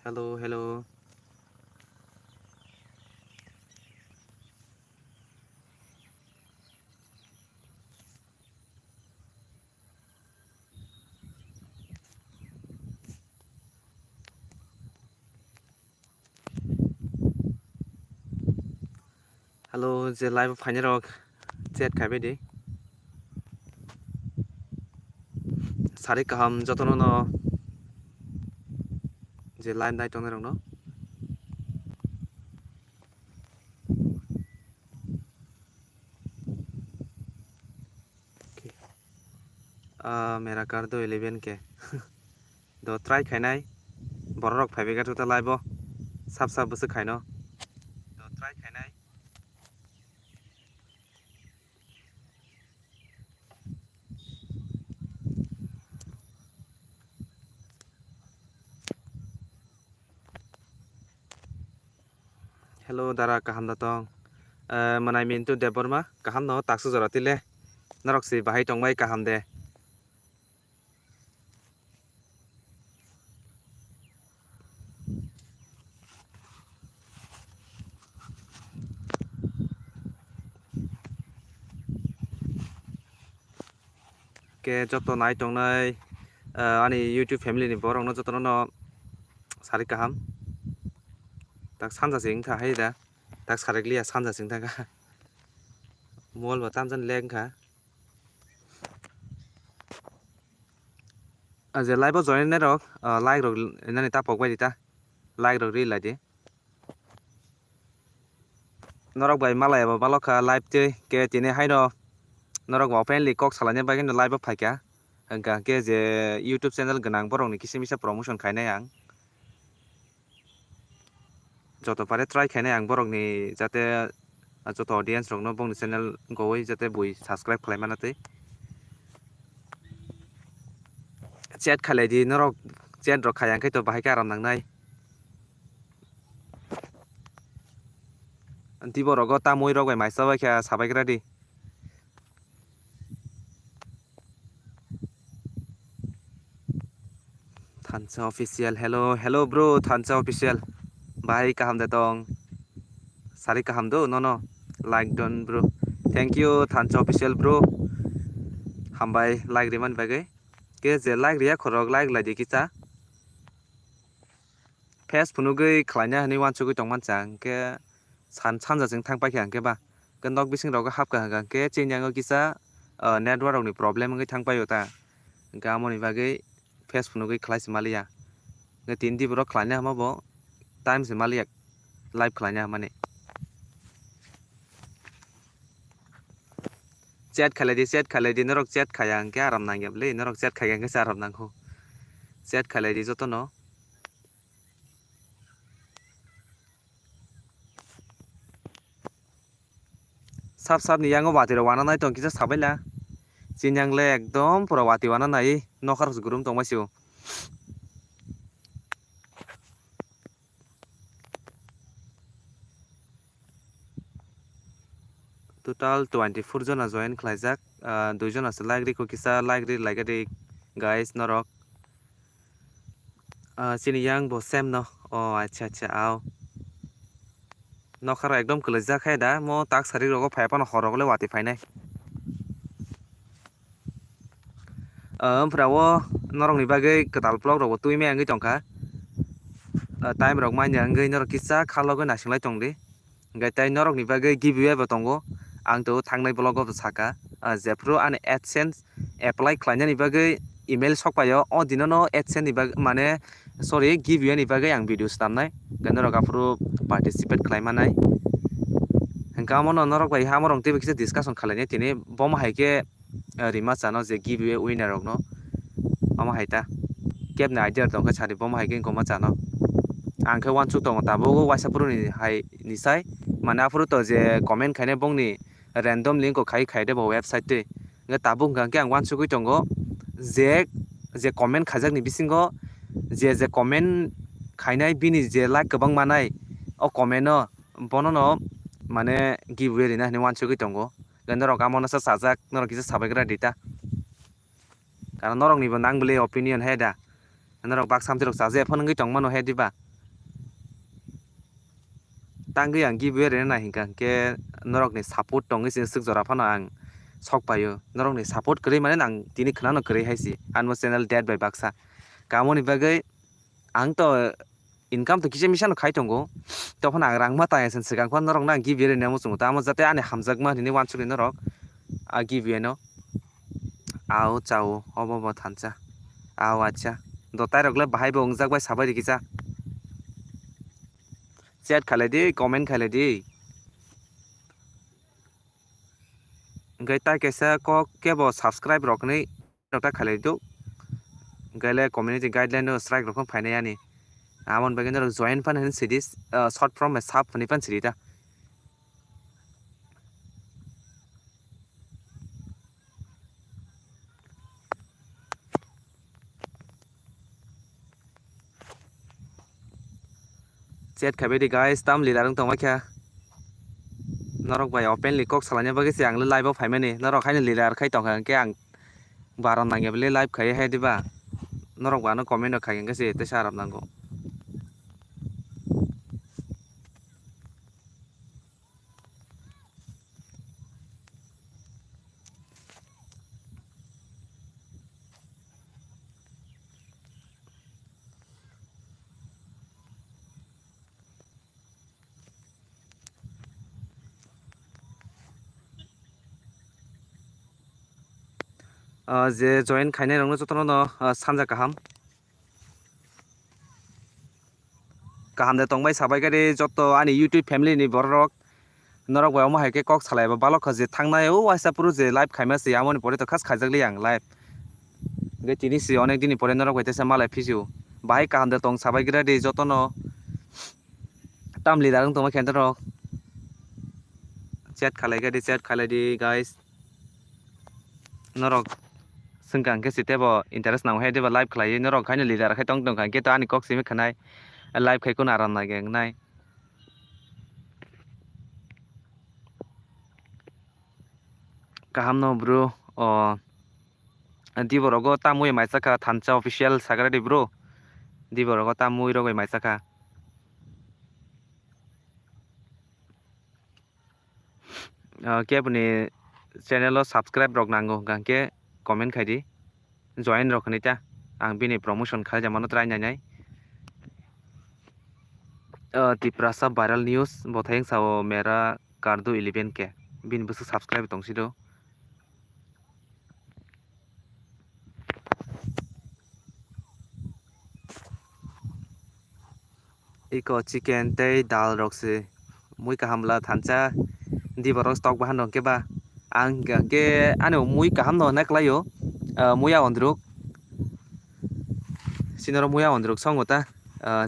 Hello, hello. Hello, the live final rock. Chat khai bedi. Sari kaham jotono no. The line dai tong no. मेरा car दो 11 के दो try खाइनाय बररक फाइबेगा तो live साब साब बस खाइनो दो try खाइनाय hello दारा kaham datong manai min tu deborma kaham no taksu joratile narok si bahai tongbai kaham de ke joto nai tongnai ani YouTube family ni borok no joto no sari kaham tak sanja sing tha hai da tak sareklia sanja sing tha ka mol ba tamjan leng kha যে live join নে rock like rock এনানি তা পকবাই দিতা like rock রি লাইদি নরক by মালাই বা বালকা live তে কে তিনে হাইনো নরক বা ফ্রেন্ডলি কক সালানে বাই কিন্তু লাইভ ফাইকা হংকা के जे YouTube चैनल गनां बरंनि किसिमिसा प्रमोशन खायनाय आं যত পারে ট্রাই খাयनाय आं बरंनि जाते যত অডিয়েন্স রকনো बंनि चैनल गवै जाते बुइ সাবস্ক্রাইব खालायमानातै चैट खालायदि नरक चैट रक खायांखै तो बाहाय आराम नांनाय दिबो रग तामुइ रग बाय माइसा बायखा साबायग्रादि थानसा ऑफिशियल हेलो हेलो ब्रो थानसा ऑफिशियल बाहाय kaham de tong sari kaham do no like don bro thank you थानसा ऑफिशियल ब्रो हामबाय लाइक रिमान बागै के जे लाइक रिया खरक लाइक लाइदि किसा फेस फुनुगै खालायना हनै वानसुगै तंमान चां के सानजाजों थांबाय खां के बा गन्दक बिसिं रग हाबका हां के चेन्याङो किसा नेटवर्क नि प्रॉब्लम गै थांबाय ता गामनि बागै फेस फुनुगै खालायस मालिया गे तीन दि ब्रो खालायना हमाबो टाइम से मालिया लाइव खालायना माने चैट खालायदि नरक चैट खाया के आराम नांगेबले नरक चैट खाया के आराम नांगौ चैट खालायदि जतनो साब साब नियांगो वातिरो वाना नाय तंग किसा साबायला चिन्यांगले एकदम पुरा वाति वाना नाय नखारस गुरुम तंगमासिउ total 24 jona join khlaijak dui jona se like ko kisa like ri guys norok chini yang bo sem no acha acha aw नखरा एकदम कलेजा खाय दा मो ताक सारि रगो फायपान हरगले वाति फायनाय ओमफ्रावो नरंनि बागै कताल ब्लग रगो तुइमे आंगै तंखा टाइम रग माइने आंगै नरक किसा खालगो नासिंलाय तंगदि गायताय नरकनि बागै गिबिउ एबा तंगो आं तो थांनाय ब्लग अब साका जेफ्रु आन एडसेंस एप्लाइ खालायनायनि बागै इमेल सकपायो अ दिननो एडसेंस नि बागै माने सरि गिबिउ नि बागै आं भिडिअ सामनाय गनरक आफ्रु पार्टिसिपेट खालायमानाय गामनो नरक बाय हामरं ते बिखसे डिसकाशन खालायनाय तिनि बम हायके रिमा चानो जे गिबिउ उइनार रगनो अमा हायता केबना आइडिया दंखा सारि बम हायके गमा चानो आंखौ वानसु दङ दाबो वाइसापुरनि हाय निसाय माने आफुर तो जे कमेन्ट खायनाय बंनि रैंडम लिंक को खाय दे वेबसाइट ते नगे ताबु गांके आं वानसुगै दंगो जे कमेन्ट खाजाक नि बिसिंगो जे कमेन्ट खायनाय बिनि जे लाइक गोबां मानाय अ कमेन्ट बननो माने गिबवे रिना हने वानसुगै दंगो गनरक आमनसा साजाक नरक किसा साबायग्रा डेटा कारण नरक निबो नांबले ओपिनियन हेदा नरक बाक सामतिरक साजे फनगै तंगमानो हेदिबा tangi ang giveaway re na hingka ke norok ni support tongi sin sik jora phano ang sok payo norok ni support kri mane ang tini khana no kri haisi anmo channel dad by baksa kamoni bagai ang to income to kise misano khai tongo tokon ang rang mata yasen sigang phon norok na giveaway re nemo chung ta amo jate ani hamjakma ni wansuk ni norok a giveaway no ao chao obo thancha ao acha dotai rokle bahai bo ongjak bai sabai rikisa chat khalai di comment khalai di gai ta kesa ko kebo subscribe rokni rokta khalai du gaile community guideline no strike rokon phainai ani amon bagin rok join fan hin series short form sub phani pan sirita chat khabai di guys tam lidarang tongma kya norok bai openly kok salanya bagi si ang live of phaimani norok khaini lidar khai tongka ke ang baron nangebele live khai hai diba norok bano comment khai ke si te sarap nango je join khainai rokno jotono no sanja kaham kaham de tongbai sabai gari joto ani youtube family ni borok norok bai omo haike kok salai ba balok khaje thangnai o waisa puru je live khaima se amoni pore to khas khajagli ang live ge tini si onek dini pore norok bai tesa malai phisiu bai kaham de tong sabai gira de jotono tam lidarang tongma khen rok chat khalai di guys norok sengkang ke sitebo interest nang hai deba live khlai norok khaini leader khai tong khai ke to ani kok simi khanai live khai ko naran na geng nai kaham no bro o diborogo tamui maisaka thancha official sagara di bro diborogo tamui rogo maisaka ke apni channel lo subscribe rok nango gangke comment khai di join rok khani ta ang bini promotion khai jamano try nai tiprasa viral news bothayeng sao mera kardu 11 ke bin busu subscribe tongsi do iko chicken tei dal rok se mui kahamla thancha diborok stock bahan rok ke ba ang ke ano mui kaham no naklayo muya ondruk sinoro muya ondruk songota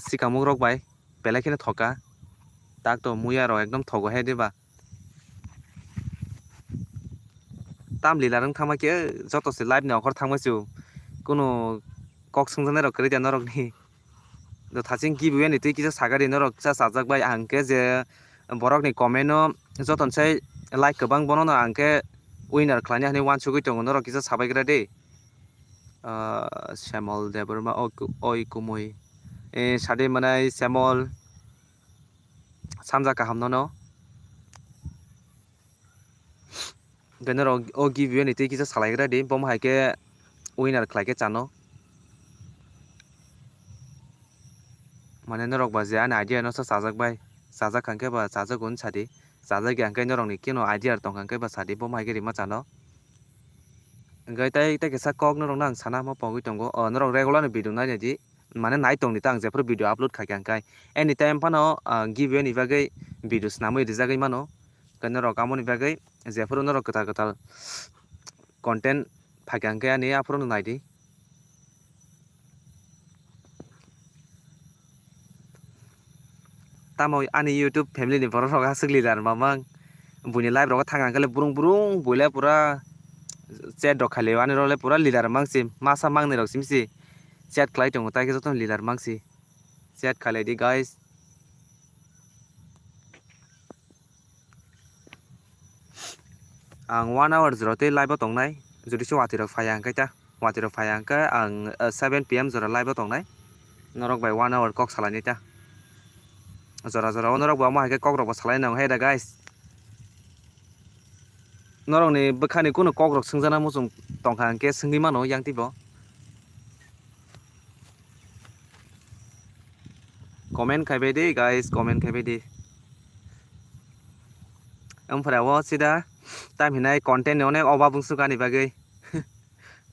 sikamuk rok bai belai kheno thoka tak to muya rok ekdom thogo hai diba tam lilarang thangma ke joto se live ne okhor thangma chu kono kok sungjanai rok kri dia norok ni do thaching giveaway ni tui kisa sagari norok cha sajak bai angke je borok ni comment no joton sai like kabang bono no angke winner khlani hani wan sugui tongo norok kisa sabai gra de Shamol Deborma oi kumui sade manai Shamol samja kaham no genero o giveaway ni tui kisa salai gra de bom haike winner khlaike chano mane norok ba je ani idea no sa sajak bai sajak kangke ba sajak un sadi sajak angke norok ni kino idea tong kangke ba sadi bom haike rima chano gai tai kesa kok norok nang sana mo pogui tongo norok regular ni video nai di mane nai tong ni tang je pro video upload khai kangkai anytime pano giveaway ni bagai video snamui rijagai mano norok amoni bagai je pro norok katal content phakangkai ani apro no nai di tamo ani youtube family ni borok rok asuk leader mamang buni live rok thang angkale burung boile pura chat rok khale ani role pura leader mangsi masa mangni rok simsi chat khlai tongo tai ke joton leader mangsi chat khale di guys ang 1 hour jora te live tongnai jodi se wati rok phaya angkai ta wati rok phaya angka ang 7 pm jora live tongnai norok bai 1 hour kok salani ta jora jora norok bo ma ke kok rok bo salai nang he da guys norok ni bkhani kuno kok rok singjana musung tongkha ke singui mano yang tibo comment khaibai de guys comment khaibai de ओमफ्राय वो सीधा ताम हिनाय content ने अनेक अभाब बुंसु गानि बागै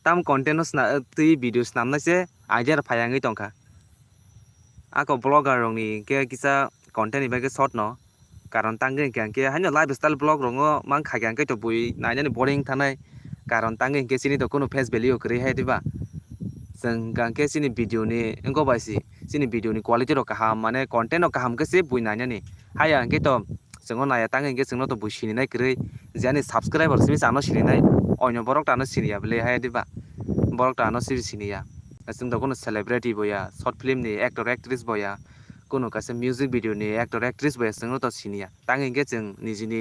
ताम content स्ना तै video स्नामनासे idea फायांगै तंखा आको blogger रंगनि के किसा content नि बागै short no karon tangै के हानो lifestyle blog रंगो मान खाग्यां तो बुइ नायनानि boring थानाय karon tangै के सिनि तो कोनो face value करै हाय दिबा जों गांके सिनि video नि अंगो बायसि सिनि video नि quality रो काहाम माने content रो काहाम के से बुइ नायनानि हाया अंके तो जोंनो नाया तांगै के जोंनो तो बुइ सिनिनाय करै जानि subscriber सिनि जानो सिनिनाय अन्य borok टानो सिनिया बले हाय दिबा borok टानो सिनिया जों तो कोनो celebrity बोया short film नि actor actress बोया कोनो कासे music video नि actor actress बोया जोंनो तो सिनिया तांगै के जों निजिनि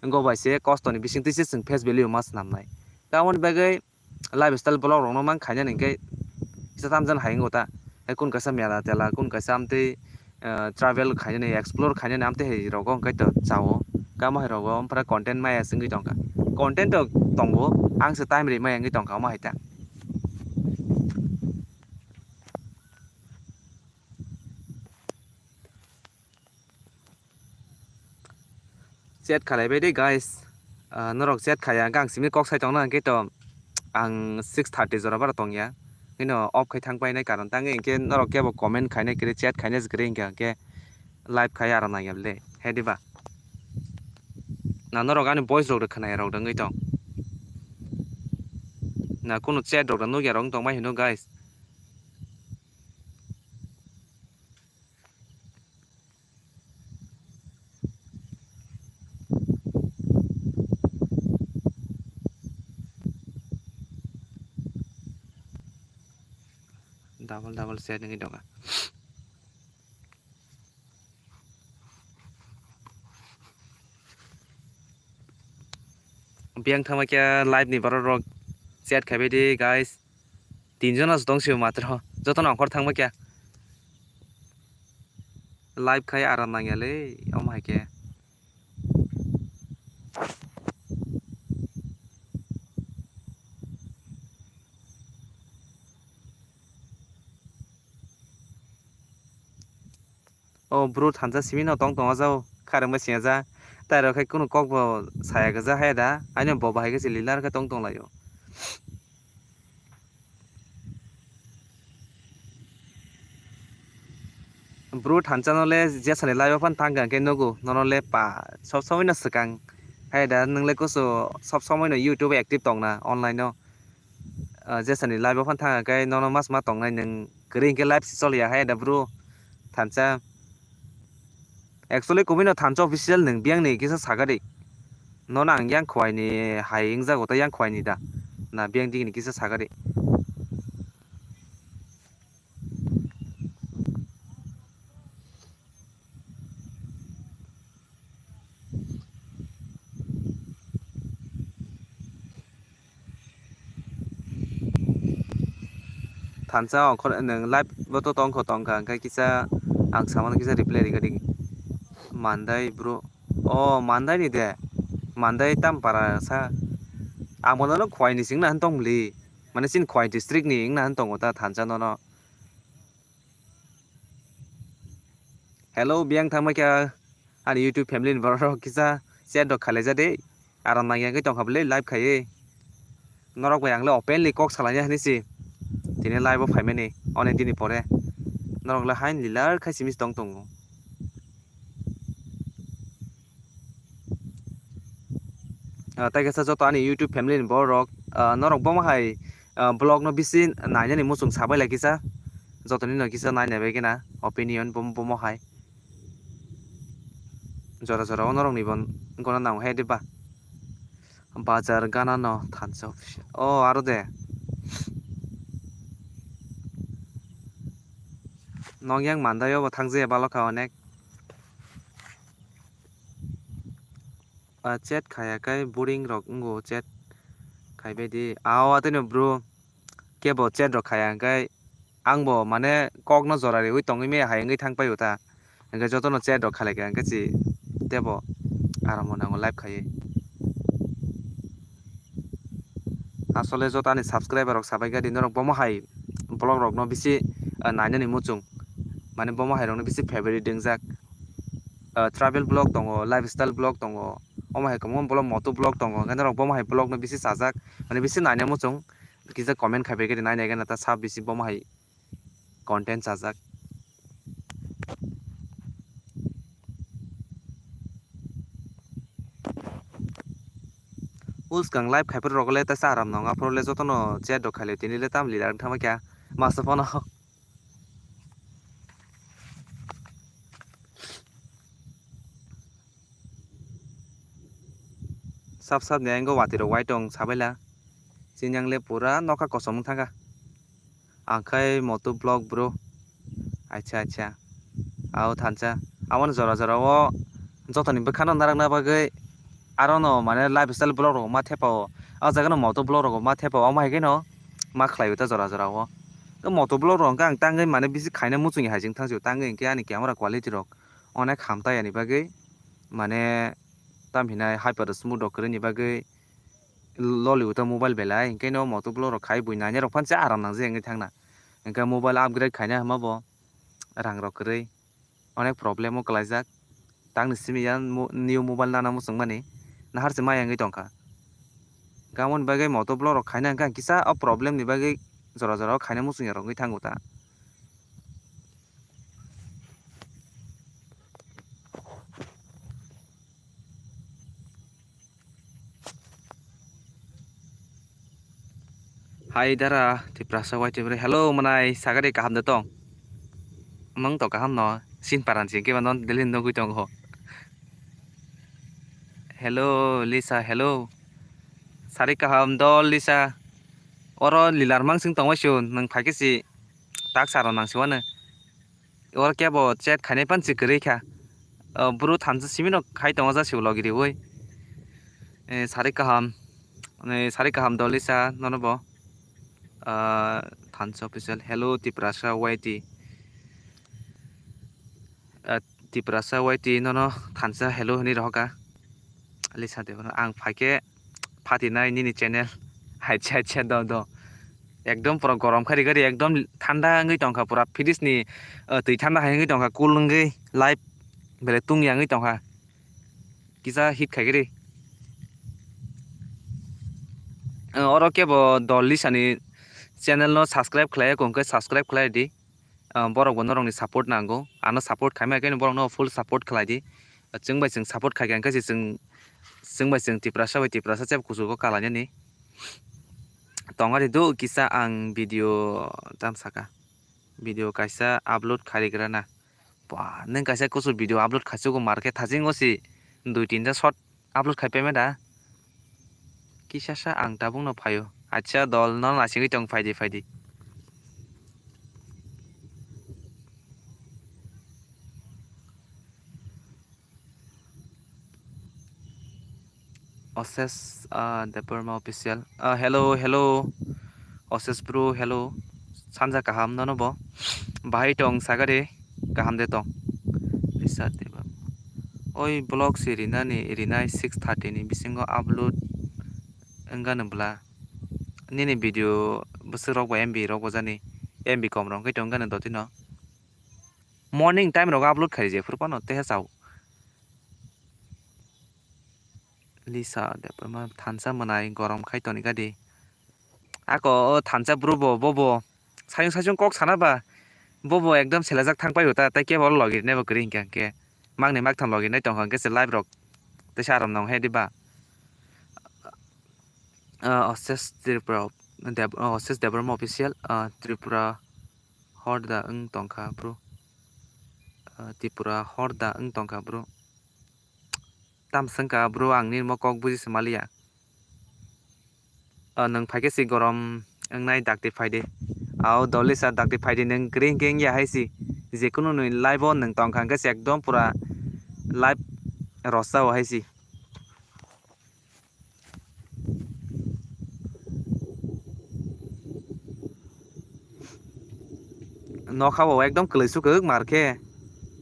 अंगो बायसे कष्टनि बिसिंतिसे जों face value मास नामनाय तावन बागै lifestyle blog रंनो मान खायना निके किसा तामजन हायंगो ता कुन कासा मेला तेला कुन कासा आमते travel खायने explore खायने आमते हे रगो अंकै तो जावो कामा हे रगो ओमफ्राय content माया सिंगै दंका content तो दंगो आंसो टाइम रे माया अंगै दंका मा हायता chat खालायबाय दे guys नरक chat खाया गांसिमनि कक साइ दंना अंकै तो आं 6:30 जरा बारा दंया किनो अफ खाय थांबायनाय कारण तांगै इंके नरक केबो comment खायनाय करे chat खायनाय जगरे इंके live खाय आरो नायबले हे दिबा ना नरक आनि voice रok खोनाय रक दंगै दं ना कोनो chat रक नुगिया रक दं माय हिनो guys double chat ngi dong biang thama kya live ni baro rok chat खायबाय दे guys tinjonas dongsiyo matro jotono angkor thangba kya live खाय आराम नांयालै अमाय के ओ ब्रो थानजा सिमिनो दं दंगा जाव खारंबा सियाजा तारो खाय कुनु ककबो साया गजा हायदा आइनो बबा हायगे लिलार का दं दंलायो ब्रो थानजानले जेसाने लाइव फान थांगा के नगु ननले पा सब समय न सकां हायदा नंगले कोसो सब समय न YouTube एक्टिव दंना अनलाइन न जेसाने लाइव फान थांगा के नन मास मा दंनाय नों गरै के लाइव चलिया हायदा ब्रो थानजा एक्चुअली कबिनो थानजा ऑफिशियल नों बियां नै किसा सागारि नन आं yang खवायनि हायिं जागोता yang खवायनि दा ना बियां दिगिनि किसा सागारि थानजा अंखर नों लाइव बतो तंखो तंखा अंखाय किसा आं सामान किसा रिप्लाय रिगार्डिं मानदाय ब्रो ओ मानदाय नि दे मानदाय ताम पारा सा आमोनो खवायनि सिंना हन तंगली माने सिन खवाय डिस्ट्रिक्ट नि इंना हन तंगोता थानजा ननो हेलो बियां थांमा क्या आनि YouTube फैमिली बरो किसा शेयर दो खाले जादे आराम नागिया के तंखाबले लाइव खाये नरक बाय आंले ओपेनलि कक सालाया हनिसि दिने लाइव फाइमेनि अने दिनि परे नरकला हाइन लिलार खायसिमिस दं दंगो ताइगासा जतो आनि YouTube फैमिली बरो नरक बमा हाय ब्लॉग न बिसि नायनानि मुसुं साबाय लागिसा जतनि न किसा नायनाय बेगेना ओपिनियन बम हाय जरा जरा नरक निबन गना नाव हे दिबा बाजार गाना न थानजा ऑफिशियल ओ आरो दे नंgyang mandayo bo thangje baloka onek chat khaya kai boring rok ngo chat khaibai di awa teno bro kebo chat rok khaya kai angbo mane kok no jorari ui tongi me hayangai thangpai uta hingga joto no chat rok khalai hingga si tebo aram nango live khai asole joto ani subscriber rok sabai gadi norok bomo hai blog rok no bisi nainani muchung mane bomo hai rok no bisi favorite dingjak travel blog tongo lifestyle blog tongo omo hai komo blog moto blog tongo hingga norok bomo hai blog no bisi sajak mane bisi naina muchung kisa comment khai gadi naina gana ta sab bisi bomo hai content sajak kang live khai rok le ta saram nong afro le joto no chat rok khai le tini le tam lidar thama kya masa phone sab ne anggo wati rok white tong sabaila sinyang le pura noka kosom thanga angkai moto blog bro acha au thancha amon jora jora o joto ni bekhano narak na bagai aro no mane lifestyle blog rok ma thepa o jaga no moto blog rok ma thepa o ma hai no ma khlai ta jora jora o moto blog rok ang tangai mane bisi khaina muchungi haijing thangju tangai ke ani camera quality rok onek khamtai ani bagai mane tamhinai hyper smooth rok ni bagai loli uta mobile belai ingke no moto blog rok khai bui nanya rok phancha aram nang je ngai thangna ingka mobile upgrade khaina hama bo rang rok krei onek problem o kalaijak tangni simi yan new mobile nana musung mani nahar se maya ngai tongkha gamon bagai moto blog rok khaina angka kisa o problem ni bagai jora jora khaina musung rok ngai thangu ta hai dara tiprasa wai tibre hello manai sagare kaham da tong mang to kaham no sin paran sin ke banon delin no gui tong ho hello lisa hello sari kaham dol lisa oro lilar mang sing tong wasun nang phai ke si tak saro nang siwana or ke bo chat khane pan si kre kha buru thanju simino khai tong ja siu logiri oi sari kaham dol lisa nono bo Thans official hello tiprasa waiti tiprasa waiti no thansa hello ni roka lisa de ang phake phati nai ni channel acha do ekdom pura gorom khari gari ekdom thanda ngai tongkha pura fridge ni tui thanda hai ngai tongkha cool ngai live bele tung yang ngai tongkha kisa hit khai gari oro ke bo dol lisa ni channel no subscribe khlai ko subscribe khlai di borok bonorok ni support nango ano support khaima ke borok no full support khlai di chungbai chung support khai gan kasi chungbai chung tiprasa chep kusu ko kalanya ni tongari do kisa ang video tam saka video kaisa upload kharigra na ba neng kaisa kusu video upload khasu ko market thajing osi 2-3 ta short upload khai peme da kisa sa ang tabung no phayo acha dol non asingui tong faidi Oses Deparma official hello Oses bro hello sanja kaham no bo bahai tong sagare kaham de tong lisa deba oi blog sirina ni irinai 6:30 ni bisingo upload enganabla nini video busrok ba MB rok bojani MB kom rong kai tong gan dotino morning time rok upload khai je furpano te ha chau lisa deparma thansa manai gorom khai toni gadi ako thansa bro bobo sayung kok sana ba bobo ekdom selajak thangpai hota tai ke bol login ne ba kring ke mangne mak tham login nai tong ke se live rok te saram nong he diba Oses Tripura Oses Deparma official Tripura horda ung tongkha bro Tripura horda ung tongkha bro tam sangka bro angni mokok buji semalia nang phake si gorom ngai dakti phaide au dolisa dakti phaide nang kring keng ya haisi je kono noi live on nang tongkha ke ekdom pura live rosa o haisi no khabo ekdom klaisu ke marke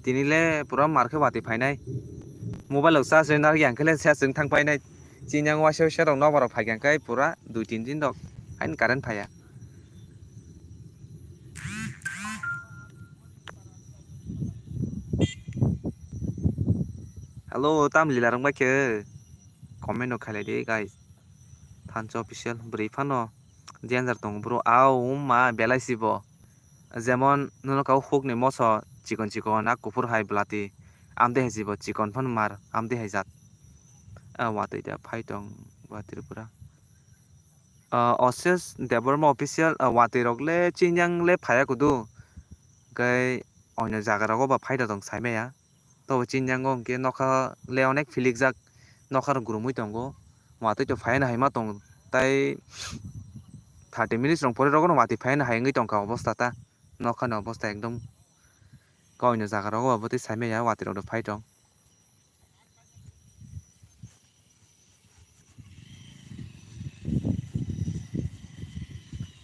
Tinile pura marke wati fainai. Mobile sa se nar yang kele sa sing thang fainai. Chinyang wa se se rong no barok phai kai pura 2-3 din dok. Hain current phaya. Hello tam lila rong ba ke. Comment no khalai de guys. Phancho official bri phano. Danger tong bro au ma belai sibo. Jemon nuno kau hook ni moso chikon chikon a kupur hai blati. Amde hai sibo chikon phan mar amde hai jat. Wati da phai tong wati pura. Osis Deborma official wati rogle chinyang le phaya kudu. Gai oino jaga rago ba phai da tong sai me ya. To chinyang ngom ke nokha le onek filik jak nokhar grumui tongo. Wati to phai na hai ma tong tai 30 minutes rong pore rogo no wati phai na hai ngai tong ka obostha ta. Nokha no obostha ekdom koino jaga rago aboti sai me ya wati rog phai tong.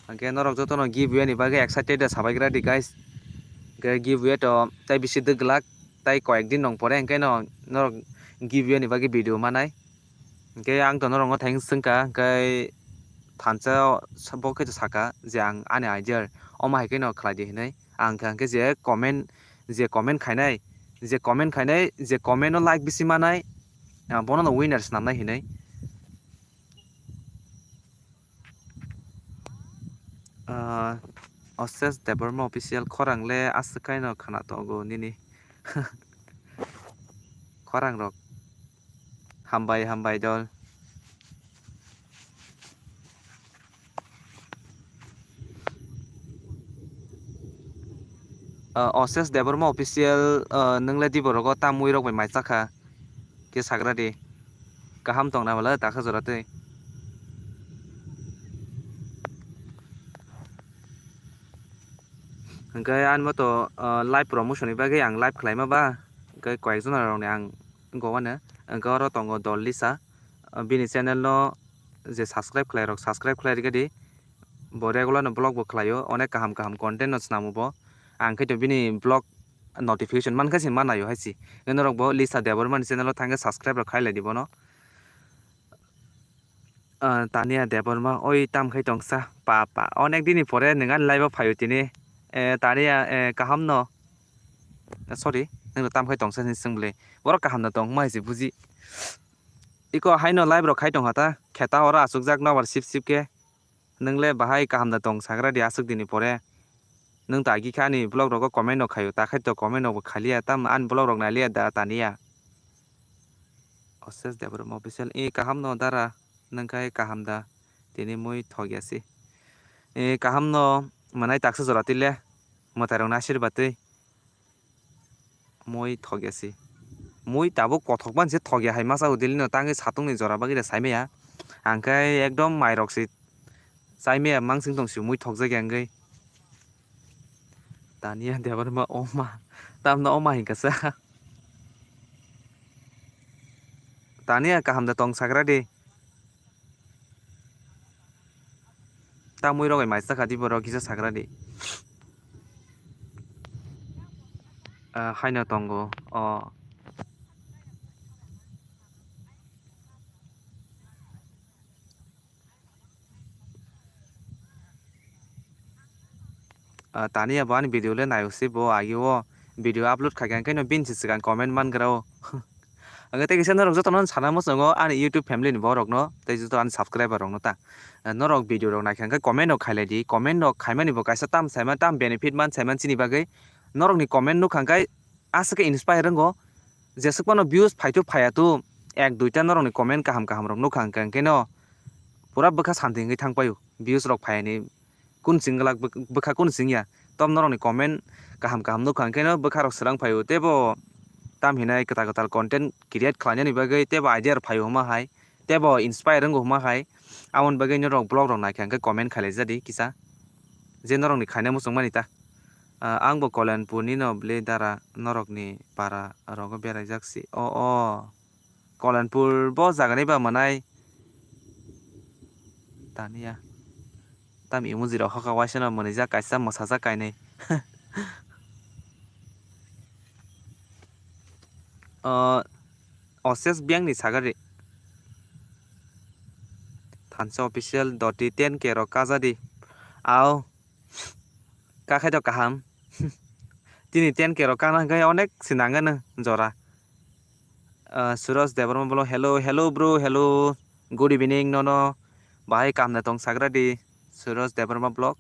Angke norok joto no giveaway ni bage excited sabaigra di guys. Giveaway to tai bisi deglak tai koekdin nong pore angke no norok giveaway ni bage video manai. Angke ang to norok thanks sengka kai thansa sabo ke saka je ang ani idea oma haike no khlai di hinai ang angke je comment khainai je comment no like bisi manai bono no winners namnai hinai. Oses Deborma official khorang le askai no khana to go nini. Khorang rok hambai dol. Oses Deborma official nongle di borogo tamui rok bai mai chakha ke sagra di kaham tong na bala takha jora tei. Angkai an mo to live promotion ni bage ang live khlai ma ba kai koekjon rok ni ang gowane angka ro tongo dol lisa bini channel no je subscribe khlai rok subscribe khlai rigadi bo regular no blog bo khlaio onek kaham content no snamu bo ang khai to bini blog notification man khai manayo haisi enorok bo lisa deborman channel thangge subscribe rok khailai dibo no tania deborma oi tam khai tongsa pa onek dini pore ningan live phayo tini tania kaham no sorry nang tam khai tongsa ni single bor kaham no tong mai si buji iko haino live rok khai tong hata kheta ora asukjak no war sip ke nongle bahai kaham na tong sagra di asuk dini pore nung ta gi khani blog rok comment no khayo ta khai to comment no khalia tam an blog rok na lia da tania Oses Deborma official kaham no dara nangkai kaham da tini mui thogyasi kaham no manai taksa jora tile motai rok na ashirwad tei mui thogyasi mui tabo kothok ban je thogya hai masa udili no tangi satung ni jora bagi saime ya angkai ekdom mai rok si saime ya mangsing tong si mui thogjak angkai tania Deborma oma tam no oma hingkasa tania kaham da tong sagra di ta mui rok mai sakha di borok kisa sagra di haino tongo tania bo ani video le nayosi bo agio video upload khagan kai no bin sigan comment man grao angke te kisa norok joto non sana mo songo ani youtube family ni borok no te joto ani subscriber rok no ta norok video rok naikha kai comment no khailai di comment no khaimani bo kaisa tam saima tam benefit man saima chini bagai norok ni comment no khangkai asake inspire rongo jesukma no views phaitu phayatu 1-2 ta norok ni comment kaham rok no khangkai ke no pura bokha santi ngai thangpayo views rok phayani kun singlak bokha kun singya tom norok ni comment kaham no khangkai no bokha rok srang phayo tebo tam hinai kata content create khlainani bagai tebo idea phayo homa hai tebo inspire rongo homa hai amon bagai norok blog rok naikha kai comment khalai jadi kisa je norok ni khaina musungmani ta angbo Kalanpur ni no ble dara norok ni para rogo berai jaksi Kalanpur bo jagani ba manai tania tam emoji rok hoka waisa no monijak kaisa mosajak kainai Oses biang ni sagari thansa official doti 10k ro kajadi ao kakhai to kaham tini 10k ro kana gai onek sinangana jora Suraj Devarma bolo hello bro hello good evening no bahai kamna tong sagradi Suraj Devarma blog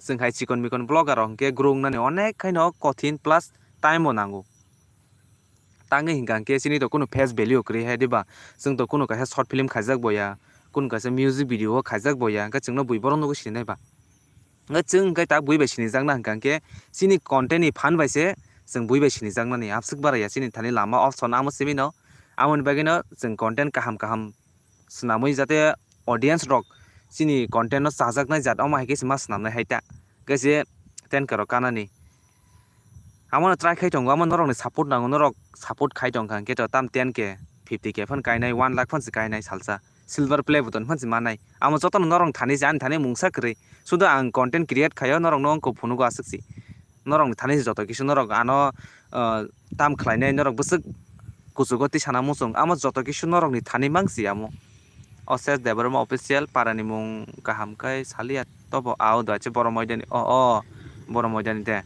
जोंहाय chicken मिकन blogger के ग्रों नानि अनेक खायनो कठिन प्लास time नांगौ तांगे हिंगा के सिनि तो कुनो फेस वैल्यू क्रि है दिबा जों तो कुनो काहे शॉर्ट फिल्म खाजाक बया कुनो कासे म्यूजिक वीडियो खाजाक बया का जोंनो बुइबर नको सिनायबा जों गाय ता बुइबाय सिनि जांना हिंगा के सिनि कंटेंट नि फान बायसे जों बुइबाय सिनि जांनानि आपसुक बाराया सिनि थानि लामा ऑप्शन आमो सिमिनो आमोन बागेनो जों कंटेंट काहाम सुनामै जाते ऑडियंस रक सिनि कंटेंट नो साजाकनाय जात अमा हाइके सिमा सुनामनाय हाइता गसे 10k ro kanani amon try khai tongo amon norok ni support nango norok support khai tong kan ke to tam 10k 50k phon kainai 1 lakh phon kainai salsa silver play button phon manai amon joton norong thani jan thani mungsa kri sudo ang content create khayo norong nong ko phunu go asuksi norong thani joto kisu norok ano tam khlainai norok busuk kusugoti sana musung amo joto kisu norok ni thani mangsi amo Oses Devarma official parani mung kaham kai salia tobo ao dache boro moidani boro moidani de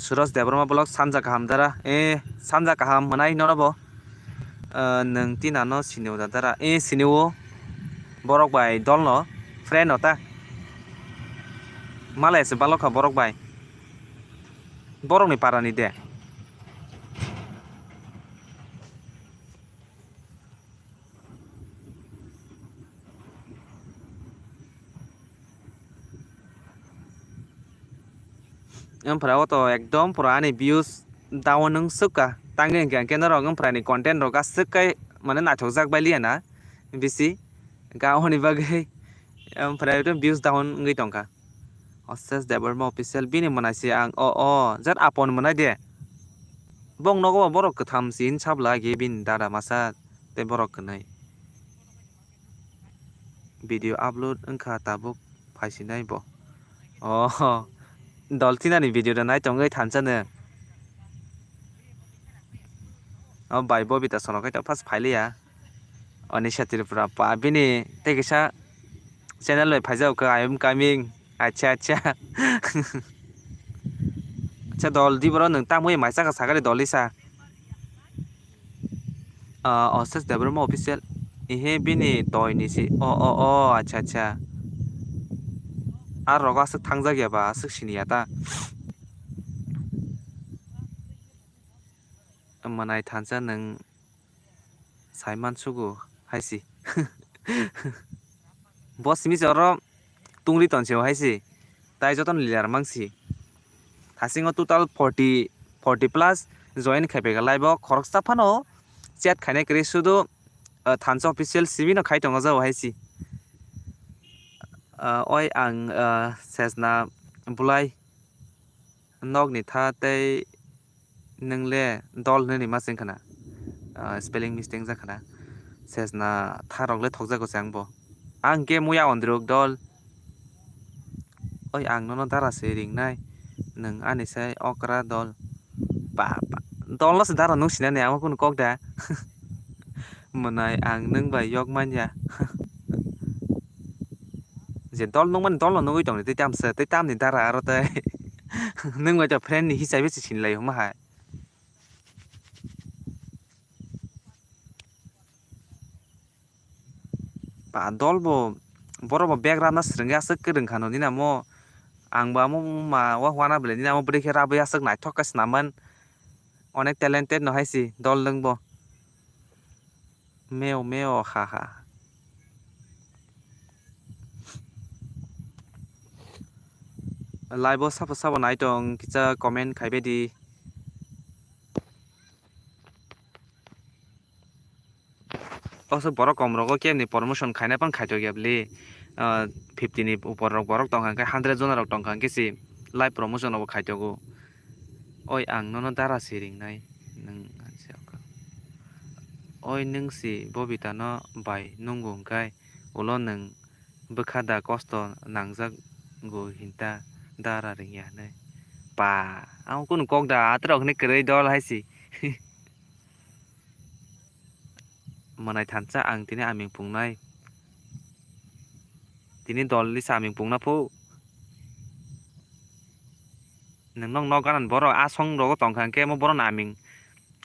Suraj Devarma blog sanja kaham dara sanja kaham manai norabo nang tinano sineu dara sineu borok bai dolno friend ota malai se balokha borok bai borok ni parani de ओमफ्राय अथ' एकदम पुरानि views down नों सुका तांगे के नरक ओमफ्राय नि content रो गासैकै माने नाथक बायलिया ना बिसि गावनि बागै ओमफ्राय views down ngै टंका Oses Devarma official bini मोनासि आं जार आपन मोनाय दे bong nogo borok katham sin sabla ge bin dada masa te borok knai video upload ओंखा tabuk phaisinai bo doltinani video da nai tongai thansane bai bobita sonokai to first phailia Anisha Tripura pa bini tekisa channel bai phaijau ka I am coming acha acha dol di boro nang tamoi maisa ka sagari dolisa Oses Devarma official ihe bini toy ni si acha ar roga asuk thangjak ba asuk sinia ta manai thansa nang Simon Sugu haisi boss mi joro tungri tonseo haisi tai joton liar mangsi thasingo total 40 plus join khaipega live khoroksa phano chat khainai kri sudu thansa official cv no khai tongo jau haisi oi ang sesna bulai nog ni tha tei nungle dol ni masing khana spelling mistake jakhana sesna tharokle thokjago changbo ang ke muya ondruk dol oi ang no dara se ringnai nung ani sai okra dol pa dol lo dara nung sinane amo kun kok da manai ang nung bai yok manya je dol nung man dol no nui tong te tam ni dara aro te nung bai ta friend ni hisabe si sin lai homa ha pa dol bo boro bo background na srenge asuk kereng khano ni namo ang ba mo ma wa wana bele ni namo breke rabe asuk nai thokas naman onek talented no haisi dol lung bo meo ha live sabo nai tong kicha comment khaibe di also borok kom rogo kemni promotion khaina pan khaito gyabli 50 ni upor rok borok tong kan 100 jon rok tong kan kisi live promotion obo khaito go oi ang no dara siring nai nung oi nung si bobita no bai nungu kai ulo nung bukhada kosto nangjak go hinta dara ringya nai pa Ang kun kok da atrok ni kerei dol haisi. Manai thansa ang tini aming pungnai. Tini dol li saming pungna pu. Nang no ganan boro asong rogo tongkang ke mo boro naming.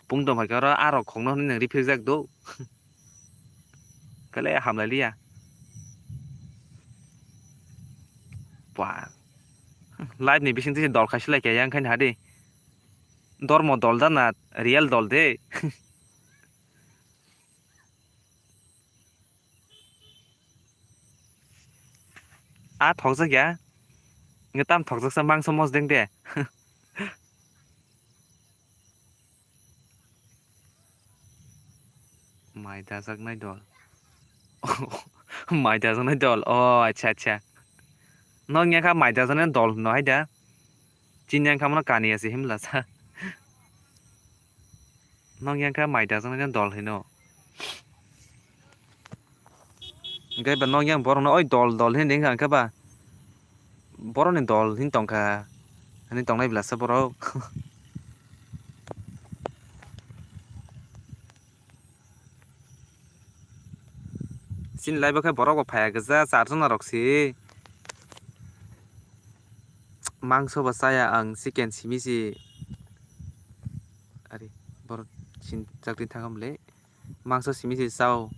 Pung dom hai kara arok khong no ni rifizak do. Kale hamla liya. Wah. Live ni bising tisi dol khasilai ke yang khain hadi. Dormo dol da na real dol de. A thokjak ya. Ngetam thokjak sa mang somos deng de. Mai dajak nai dol. Mai dajak nai dol. Oh acha acha. No nya kha mai dajak nai dol no hai da. Chinyang khamna kani ase himla sa. No nya kha mai dajak nai dol hino. Ngai ba no yang borong no oi dol dol hin ding ka ba. Borong ni dol hin tongkha. Ani tongnai bla sa borok. Sin live kha borok ba phaya gja charjon roksi. Mangso ba saya ang chicken simisi. Ari borok sin chakri thagamle. Mangso simisi sao.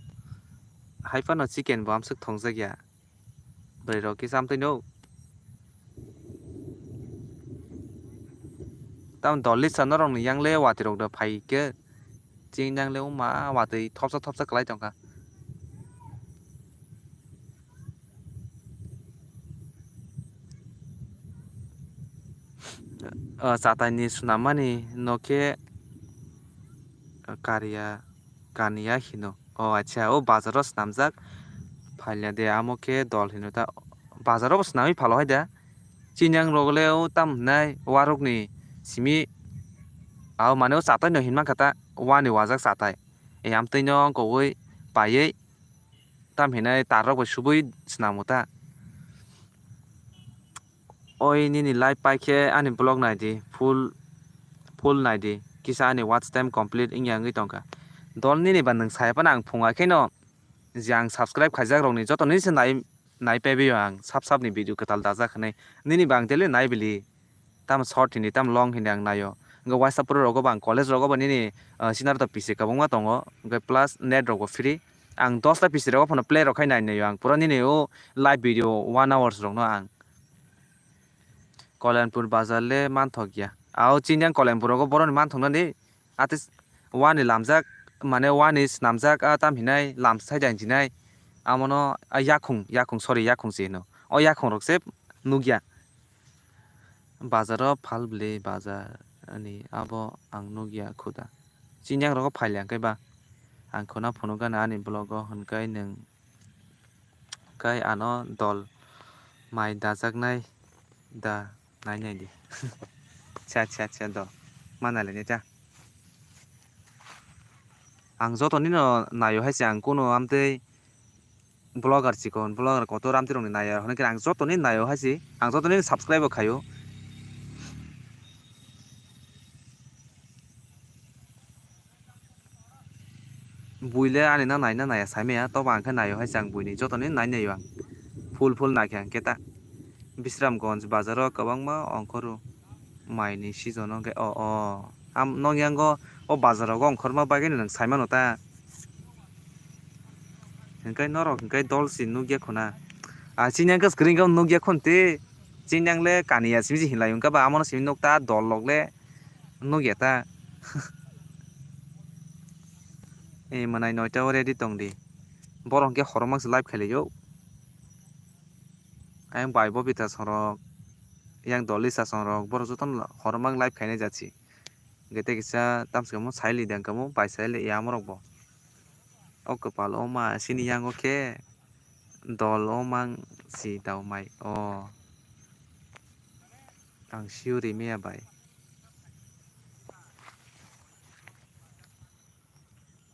Haifa no chicken bo amsuk thongjak ya. Brai roki samtai no. Tam dolli sanorong ni yang le wati rok da phai ke. Ching yang le ma wati thopsa klai tongka. Satani sunamani noke kaniya hino. Oh acha o bazaro snamjak. Phalya de amoke dol hino ta. Bazaro bo snami phalo hai da. Chinyang rogle o tam nai warok ni simi. Ao mane o satai no hinma kata wani wajak satai. E amtai no koi payei. Tam hinai tarok bo subui snamuta. Oi nini live paike ani blog nai di full nai di. Kisa ani watch time complete ingyang ngi tongka. Dol nini ba nang sai pa nang phunga keno jang subscribe khaijak rok ni joto ni se nai pebi ang sap ni video katal daja khnai nini bang tele nai bili tam short ni tam long hin ang nayo nga whatsapp pro rogo bang college rogo ba nini sinar to pc kabongma tongo nga plus net rogo free ang 10 ta pc rogo phone play rok khai nai nayo ang pura nini o live video 1 hours rok no ang Kalanpur bazar le manthok ya ao chinyang Kalanpur rogo boron manthok na ni atis wani lamjak mane wani snamjak tam hinai lamsai jang jinai amono yakung sino o yakung rok se nugya bazaro phalble bazar ani abo ang nugya khuda chinyang rogo phailyang kai ba ang khona phono gana ani blogo honkai nang kai ano dol mai dajak nai da nai nai di cha do manale ni cha ang joto ni no nayo haisi ang kono amtei blogger chikon blogger koto ramti rong ni nayo honke ang joto ni nayo haisi ang joto ni subscribe khayo buile ani na naya saimea to bang kha nayo haisi ang buini joto ni nai nayo ang full naikha keta Bisramganj bazaro kabangma ongkoro mai ni season ke am nongyango o bazaro go ongkorma bageni nang saimano ta hingkai norok hingkai dolsi nugya khona chinyang ka screen ka nugya khonte chinyang le kaniya simji hinlai ungka ba amono simi nokta dol logle nugya ta e manai noita ready tongdi borong ke horomaks live khaleyo ayang bai bobita sorok yang doli sa sorok borok joton horomang live khainai jachi gete kisa tamskamo saili dang kamo bai saili yamorok bo o kapal o ma sini yang oke dol o mang si dau mai ang siuri mea bai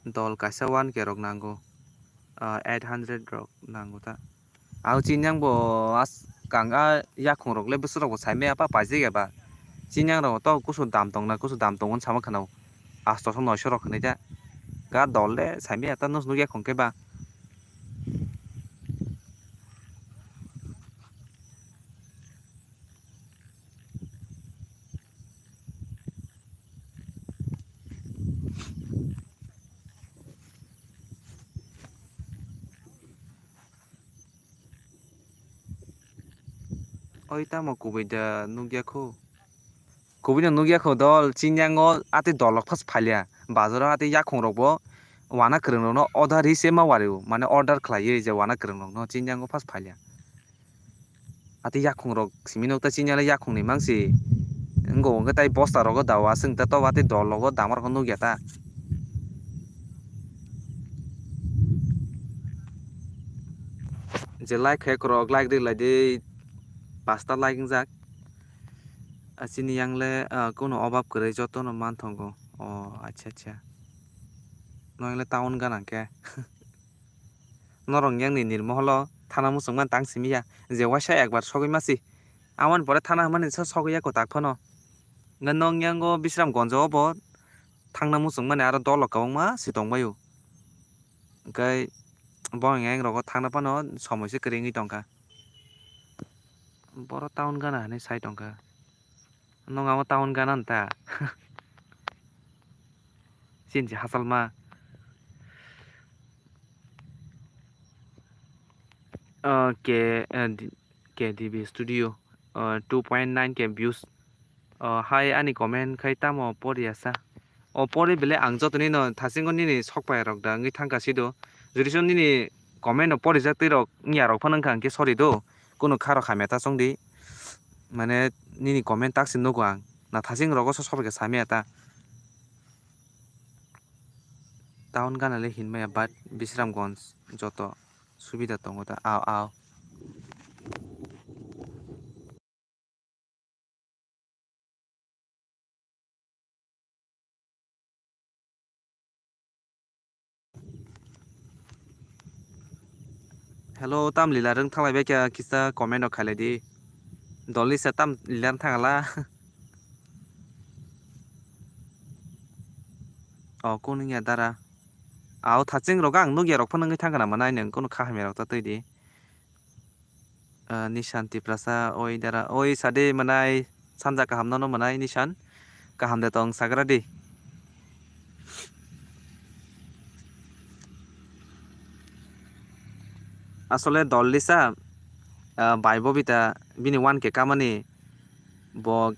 dol kaisa 1 ke rok nango 800 rok nango ta au chinyang bo kanga yakung rok le busrok bo saimea pa paji ge ba চিনিয়াং রক তো কুসু দাম দং না কুসু দাম দং সামা খানাও 800 900 rock খানাই যা গা দলে সাইমে এটা নস নুগিয়া খংকে বা ওই তামো কুবিদা নুগিয়া খো কুবিদা নুগিয়া খো দল চিনিয়াঙ্গো আতে দলক ফাস ফাইলিয়া বাজারা আতে ইয়াখং রকবো ওয়ানা krong no order hise mawariu mane order khlaiye je wana krong no chinjango pas phalia ati yakung rok simino ta chinyala yakung ni mangsi ngo nga tai bosta rogo dawa sing ta to ati dol logo damar ko nugia ta je like he krok like de pasta like jak achini yangle kono obab kore joto no man thongo o acha acha noile town gana ke norong yang ni nirmoholo thana musungman tang simia je wasa ekbar sogoi masi awan pore thana mane sogoya ko takphono nga nong yango bisram gonjo obo thangna musung mane aro dolo kabangma sitongbayo kai bong yang rogo thangna pano somoise kringi tongka boro town gana hane sai tongka nong amo town gana ta sinji hasalma KDB studio 2.9 k views hai ani comment khai tamo poriasa o pori bele ang jotoni no thasingoni ni sokpai rok da ngi thangka sido judison ni comment no pori jakti rok nya rok phanang khang ke sorry do kono kharo khameta songdi মানে নিনি comment তাক scene নগো আং না থাসিং রগো সবকে সামিয়া তা town গানালে হিনমায়া but Bishramganj যত সুবিধা দङ তা আও আও हेलो ताम लिला रों थांलायबाय क्या किसा कमेन्ट खालायदि दलिसा ताम लिलान थाङाला अ कोनिया दारा आव थाचिं रगा आं नुगिया रक फनंगै थांगोन नामा नाय नों कोन खाहामे रक तैदि निशान्ति प्रासा ओइ दारा ओइ सादे मनाय सानजा काहामनो न मनाय निशान काहामदे तंग साग्रादि আসলে দলিসা বাইবো বিতা বিনি 1k কামানি bo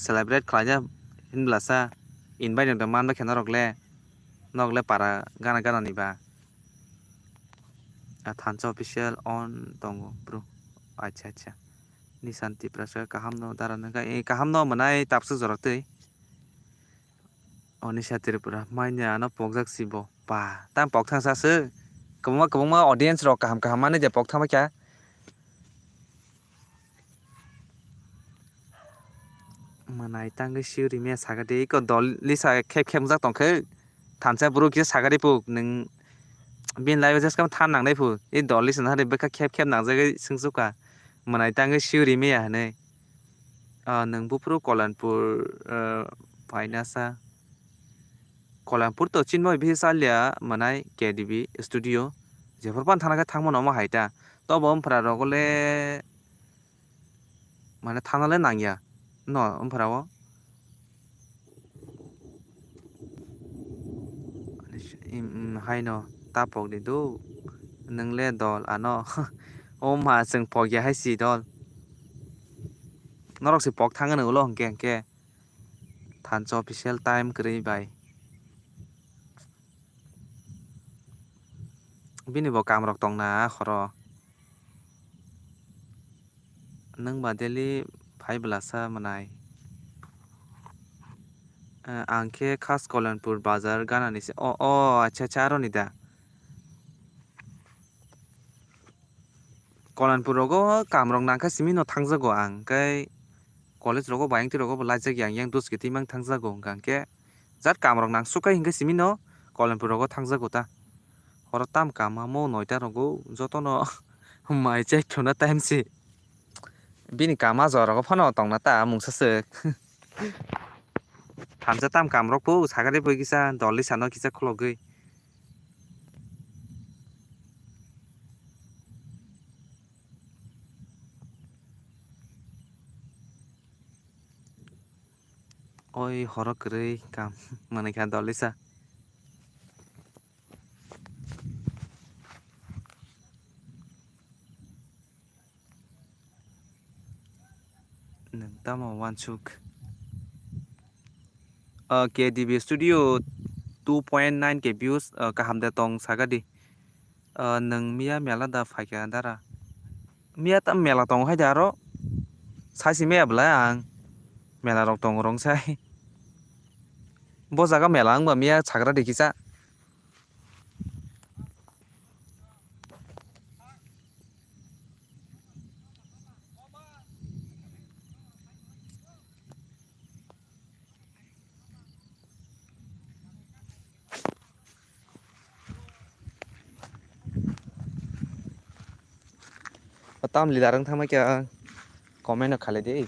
celebrate khlaja hinblasa invite nang man ba khena rokle nokle para gana gana ni ba thansa official on tongo bro acha acha nisanti prasa kaham no darana ga e kaham no manai tapsu joraktei onisha tripura mainya no pogjak sibo pa tam pokthang sasu kabuma audience rok kaham kaham mane je pokthang ba kya manai tang siuri me sagade ko dol lisa khep khep jak tongkhe thansa bro ki sagade pu nang bin lai jas kam than nang nai pu e dol lisa hade beka khep khep nang jagai sungsuka manai tang siuri me ya ne nang bu pro kolanpur painasa kolanpur to chinmoi bisalia manai KDB studio jeforpan thanaga thangmano ma haita to bom phra rogole mane thanale nangya no umphrawo haino tapok di du nungle dol ano oma sing pogya hai si dol norok si pok thanga no lo hongke hongke thanso official time krei bai bini bo kam rok tong na khoro nung ba deli phai blasa manai angke khas kolanpur bazar gana ni se o acha acha aro ni da kolanpur rogo kamrok nangka simi no thangjago ang kai college rogo bayang ti rogo lajak yang dus kiti mang thangjago gangke jat kamrok nang sukai hingke simi no kolanpur rogo thangjago ta horo tam kama mo noita rogo joto no mai check thona time si bini kama jora rogo phano tong na ta mungsa se Thamsa tam kamrok po sagare boi kisa dolli sano kisa khlogoi. Oi horok kwrui kam manai dolli sa. Tamo wansuk. KDB Studio 2.9 k views kaham da tong sagadi. Nang mia mela da faika dara. Mia tam mela tong hai daro. Saisi mea bla ang. Mela rok tong rong sai. Bo jaga mela ang ba mia chagra dekisa. Tam lidarang thama kya comment khale de.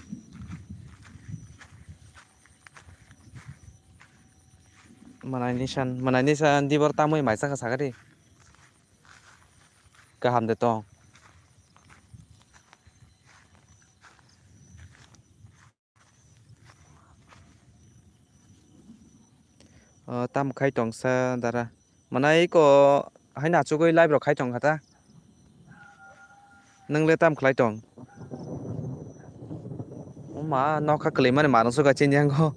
Manai nisan dibor tamoi maisa ka sagadi. Kaham de tong. Tam khai tong sa dara. Manai ko hai na chugoi live rok khai tong khata. Nang le tam khlai tong. Ma nokha klei mane manung so ka chinjang go.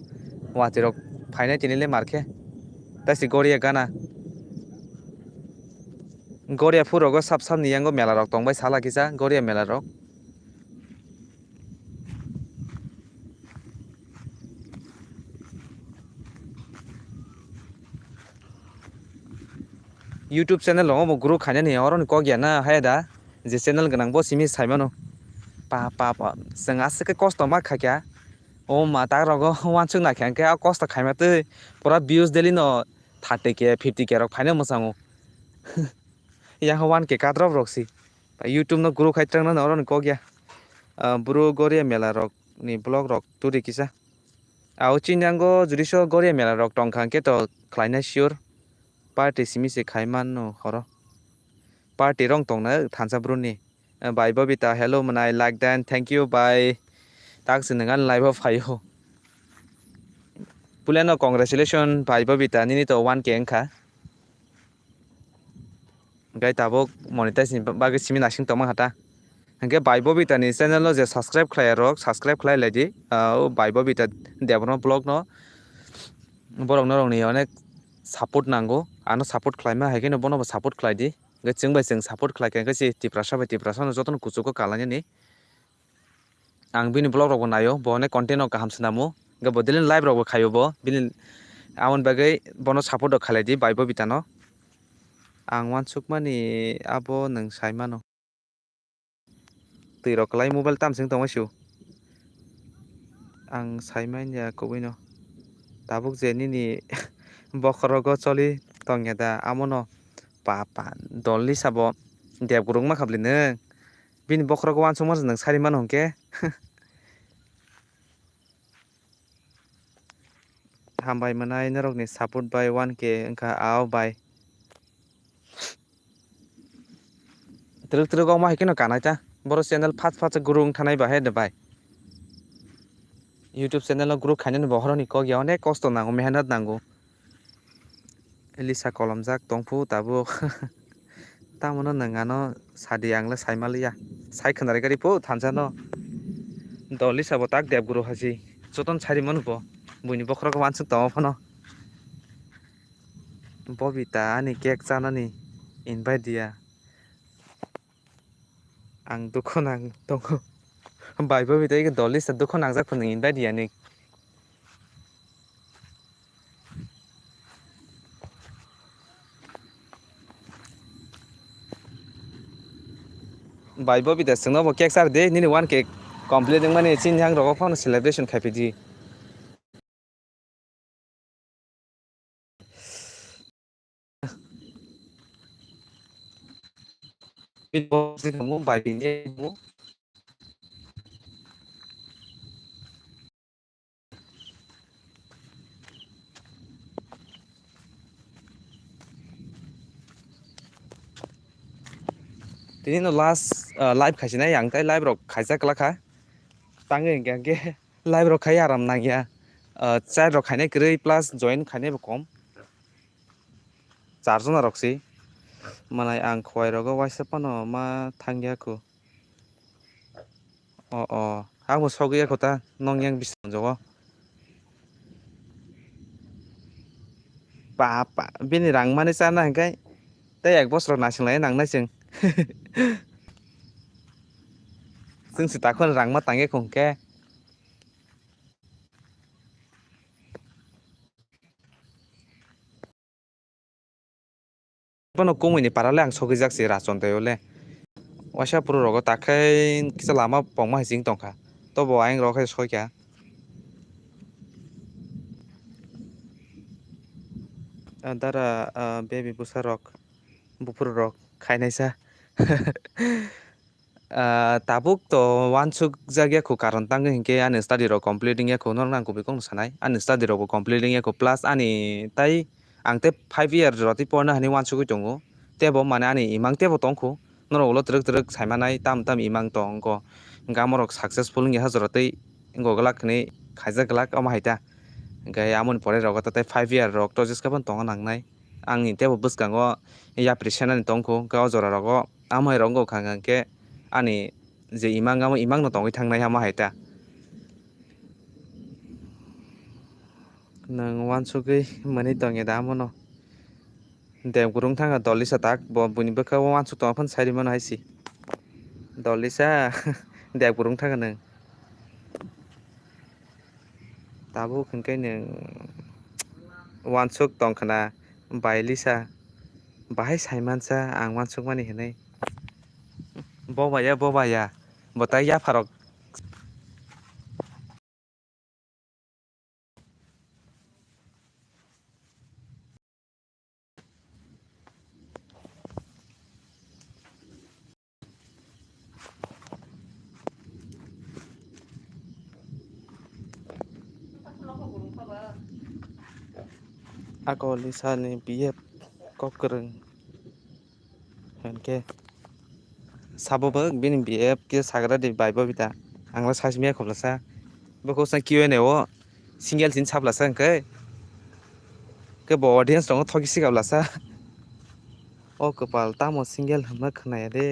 Wati rok phaina tinile markhe. Tasi goria gana. Goria phurogo sap sap niyango mela rok tongbai sala kisa goria mela rok. YouTube channel lo mo guru khanya ni oron ko gya na haida. Je channel ganang bo simi saimano. Pa seng asike kosto ma khakya. O ma ta rogo wansuk na khyang ke a kosto khaima te pura views deli no 30k 50k rok phaina mosango. Yang 1k kadrop roksi. YouTube no guru khaitrang na oron ko gya. Buru goria mela rok ni blog rok turi kisa. Au chinjango judiso goria mela rok tongkhang ke to khlaina sure. Party simi se khaiman no horo. Party rong tong na thansa bruni. Bye Bobita hello manai like then thank you bye. Tak sinangan live of hayo. Puleno congratulations bye Bobita nini to 1k engkha. Gai tabok monetize ni bagi simi nasing tong hata. Hangke bye Bobita ni channel no je subscribe khlai rok subscribe khlai ledi. Bye Bobita devno blog no. Borok no rong ni onek support nango. Ano support khlai ma haike no bono support khlai di. Gacheng bai cheng support khlai ke si tiprasa no joton kuchuko kalanya ni. Ang bini blog rok nayo bo ne content no kaham snamo. Ga bodilin live rok khayo bo bini amon bagai bono support rok khalai di bye Bobita no. Ang wansuk mani abo nang saimano. Tui rok klai mobile tam sing tong siu. Ang saiman ya kobino. Tabuk je nini bokhorogo choli tongya da amono papa dolli sabo deb gurung ma khabli nang bini bokhorogo wansuk ma nang sari man hongke hambai manai narok ni support by 1k engka aw by truk ma hikeno kanai ta boro channel fast gurung thanai ba he de bai YouTube channel no guru khainen bohoroni ko gya onek kosto nango mehnat nango Elisa kolomjak tongpu tabu tamono nangano sadi angla saimaliya sai khanari gari po thanjano dolli sabo tak deb guru haji joton sari manu po buini bokhra ko wansuk tamo phono Bobita ani cake chanani invite dia ang dukho nang tongo bai Bobita ik dolli sa dukho nangjak phun invite dia ni bai Bobita singno bo cake sar de nini 1k complete mani chinjang rogo phone celebration khapiji mo bai ni mo tini no last live khai na yang tai live rok khaisa klaka tangi ge live rok khai aram na ya chai rok khainai krei plus join khainai bo kom charjona roksi manai ang khwai rogo waisa pano ma thangya ko ang bo sogya kota nong yang bisang jogo pa bini rang mani chana hingkai tei ek bosro nasinglai nangnai जों si takon rang ma tangi kongke pano komui ni parale ang sogi jak si rachon tayole waisa puro rogo takai kisa lama pongma hising tongkha tobo aing rokai soikya dara baby busa rok bufur rok khainaisa tabuk to wansuk jagya ko karon tangi hingke ani study rok completing ya ko nor nang ko bikong sanai ani study rok completing ya ko plus ani tai angte 5 year roti porna hani wansuk tongo tebo mane ani imang tebo tongko nor ulo trek trek saimanai tam imang tongko gamorok successful ngi hazrotei ngogla khni khaija glak ama haita hingke amoni pore rok tai 5 year rok to jiska ban tongo nangnai angni tebo bwskango ya pression ani tongko ga jora rogo amai rongo khangke ani je imang no tongoi thangnai hama haita nang wansugui mani tonge da amono dem gurung thanga dolisa tak bo buni baka wansuk tong phan sairi mano haisi dolisa dem gurung thanga nang tabu khunkai nang wansuk tongkhana bailisa bahai saimansa ang wansuk mani hinai bobaya botai ya pharok ako lisa ni biye kokreng henke sabobo bini biye ke sagra de baibo bita angla sasmiya khoblasa boko sa Q&A o single sin sablasa hingkai ke bo audience tongo thogi sigablasa o kopal tamo single hamna khnaya de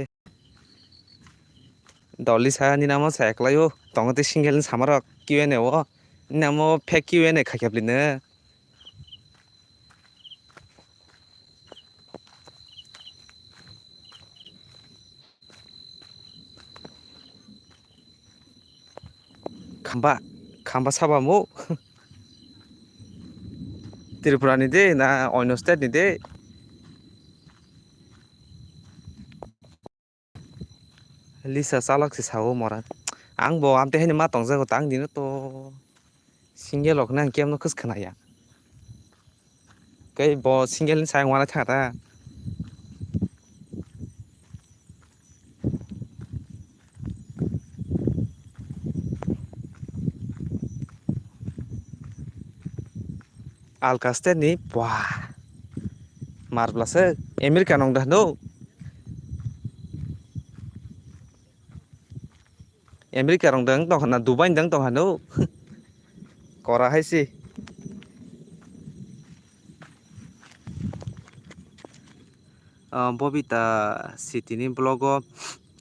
dolisa ni namo sa eklayo tongo te single samarok Q&A o namo fake Q&A khakyablino khamba sabamo Tripura ni de na onno state ni de lisa salak si sawo mora ang bo amte hene ma tongjago tang dino to single ok nang kem no khus khnaya kai bo single ni sayang wana thata alka state ni wah marblase America nong dah no America rong dang tong na Dubai dang tong hano kora haisi bobita city ni blogo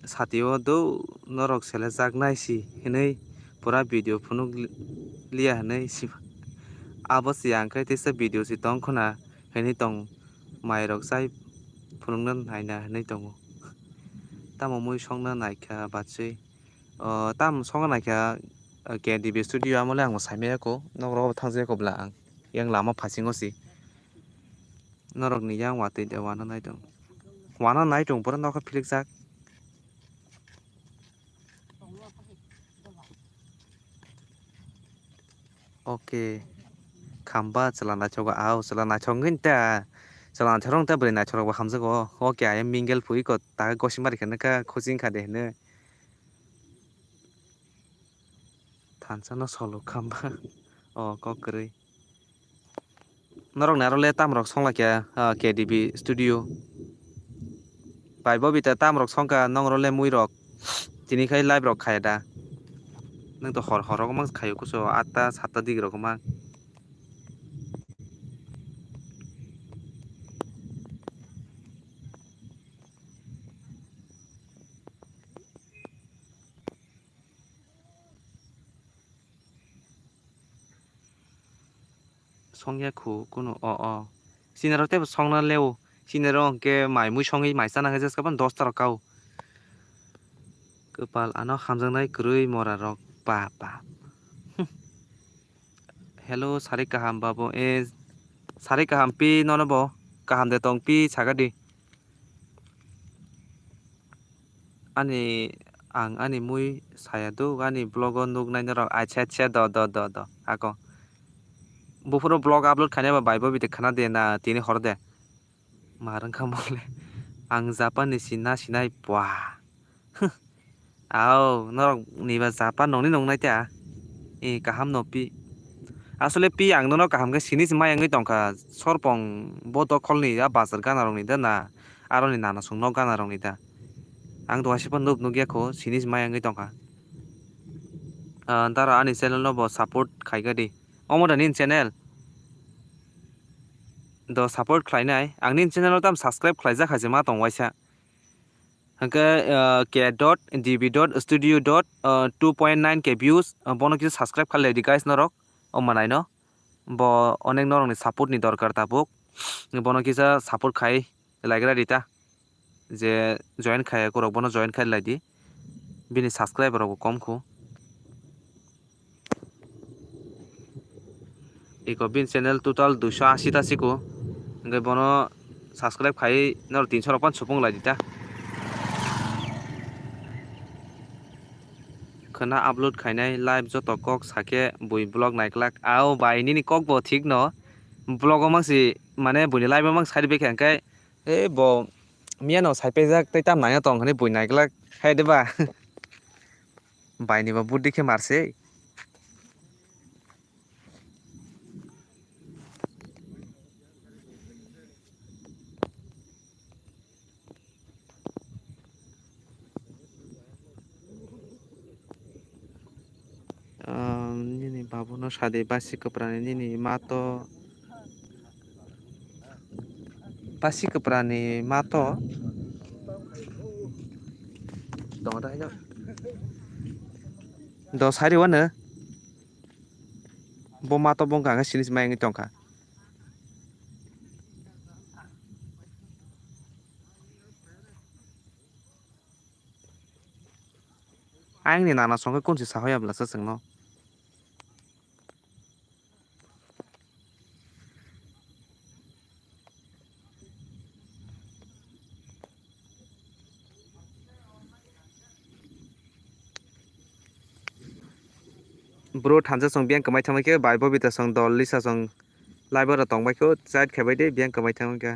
satio do norok sele jak naisi hinai pura video phunuk liya hinai abo siang kai tesa video si tong khona hinai tong mai rok sai phunuk nan haina hinai tongo tamo mui songna naikha bachi tam songa naikha KDB studio amole ang saimaya ko nogro thangje ko bla ang yang lama phasingo si norok ni yang wate de wana nai tong pura nokha philik jak oke khamba chalana choga au chalana chongin ta chalana tharong ta bri na chorok ba hamjago oke I am mingle pui ko ta gosimari khana ka coaching kha de ne thansano solo khamba kokrui norok narole tamrok songla kya KDB studio bai bo bita tam rok songka nong role mui rok tini khai live rok khai da nang to hor hor rok mang khayo kuso 8ta 7ta dik rok mang songya khu kuno o sinero te songna leo sinero ke mai mui songi mai sana khajas kapan 10ta rok kau kepal ano hamjangnai krui mora rok pa hello sari kaham babo sari kaham pi nono bo kaham de tong pi sagadi ani ani mui saya tu ani blog nuk nai rok acha do ako bufuro blog upload khane ba bai bo bite khana de na tini hor de marang khamole ang japan ni sina sinai pwa ao norok niba japan nongni nongnai ta kaham no pi আসলে pi ang no kaham ke sinis mai ang tongka sorpong boto kholni ya bazar gana rong ni da na aro ni nana sung no gana rong ni da ang to asipon nup nugya ko sinis mai ang tongka dara ani channel no bo support khaiga di omoda nin channel do support khlainai angni channel no tam subscribe khlaija khaje ma tongwaisa hangke k.db.studio.2.9 k views bono ki subscribe khalle di guys norok omanai no bo onek norok ni support ni dorkar tabuk bono kisa support khai lagira dita je join khai korok bono join khai laidi bini subscriber rok kom khu iko bin channel total 280 ta siko ngai bono subscribe khai nor 300 rok pan supong laidita khana upload khainai live joto kok sake bui blog naiklak ao bai ni kok bo thik no blog o mangsi mane bui live mang side be khankai bo miano sai pe jak tai tam naya tong khani bui naiklak khai deba bai ni ba buddi khe marse nini babu no sade basi kaprani nini mato basi kaprani mato dong da ya do sari wana bo mato bong ka sinis mai ngi tongka ang ni nana songka kunsi sahoya bla sa singno bro thanja song biang kamai thamai ke bai bo bita song dol lisa song live ra tong bai ko chat khabai de biang kamai thamai ka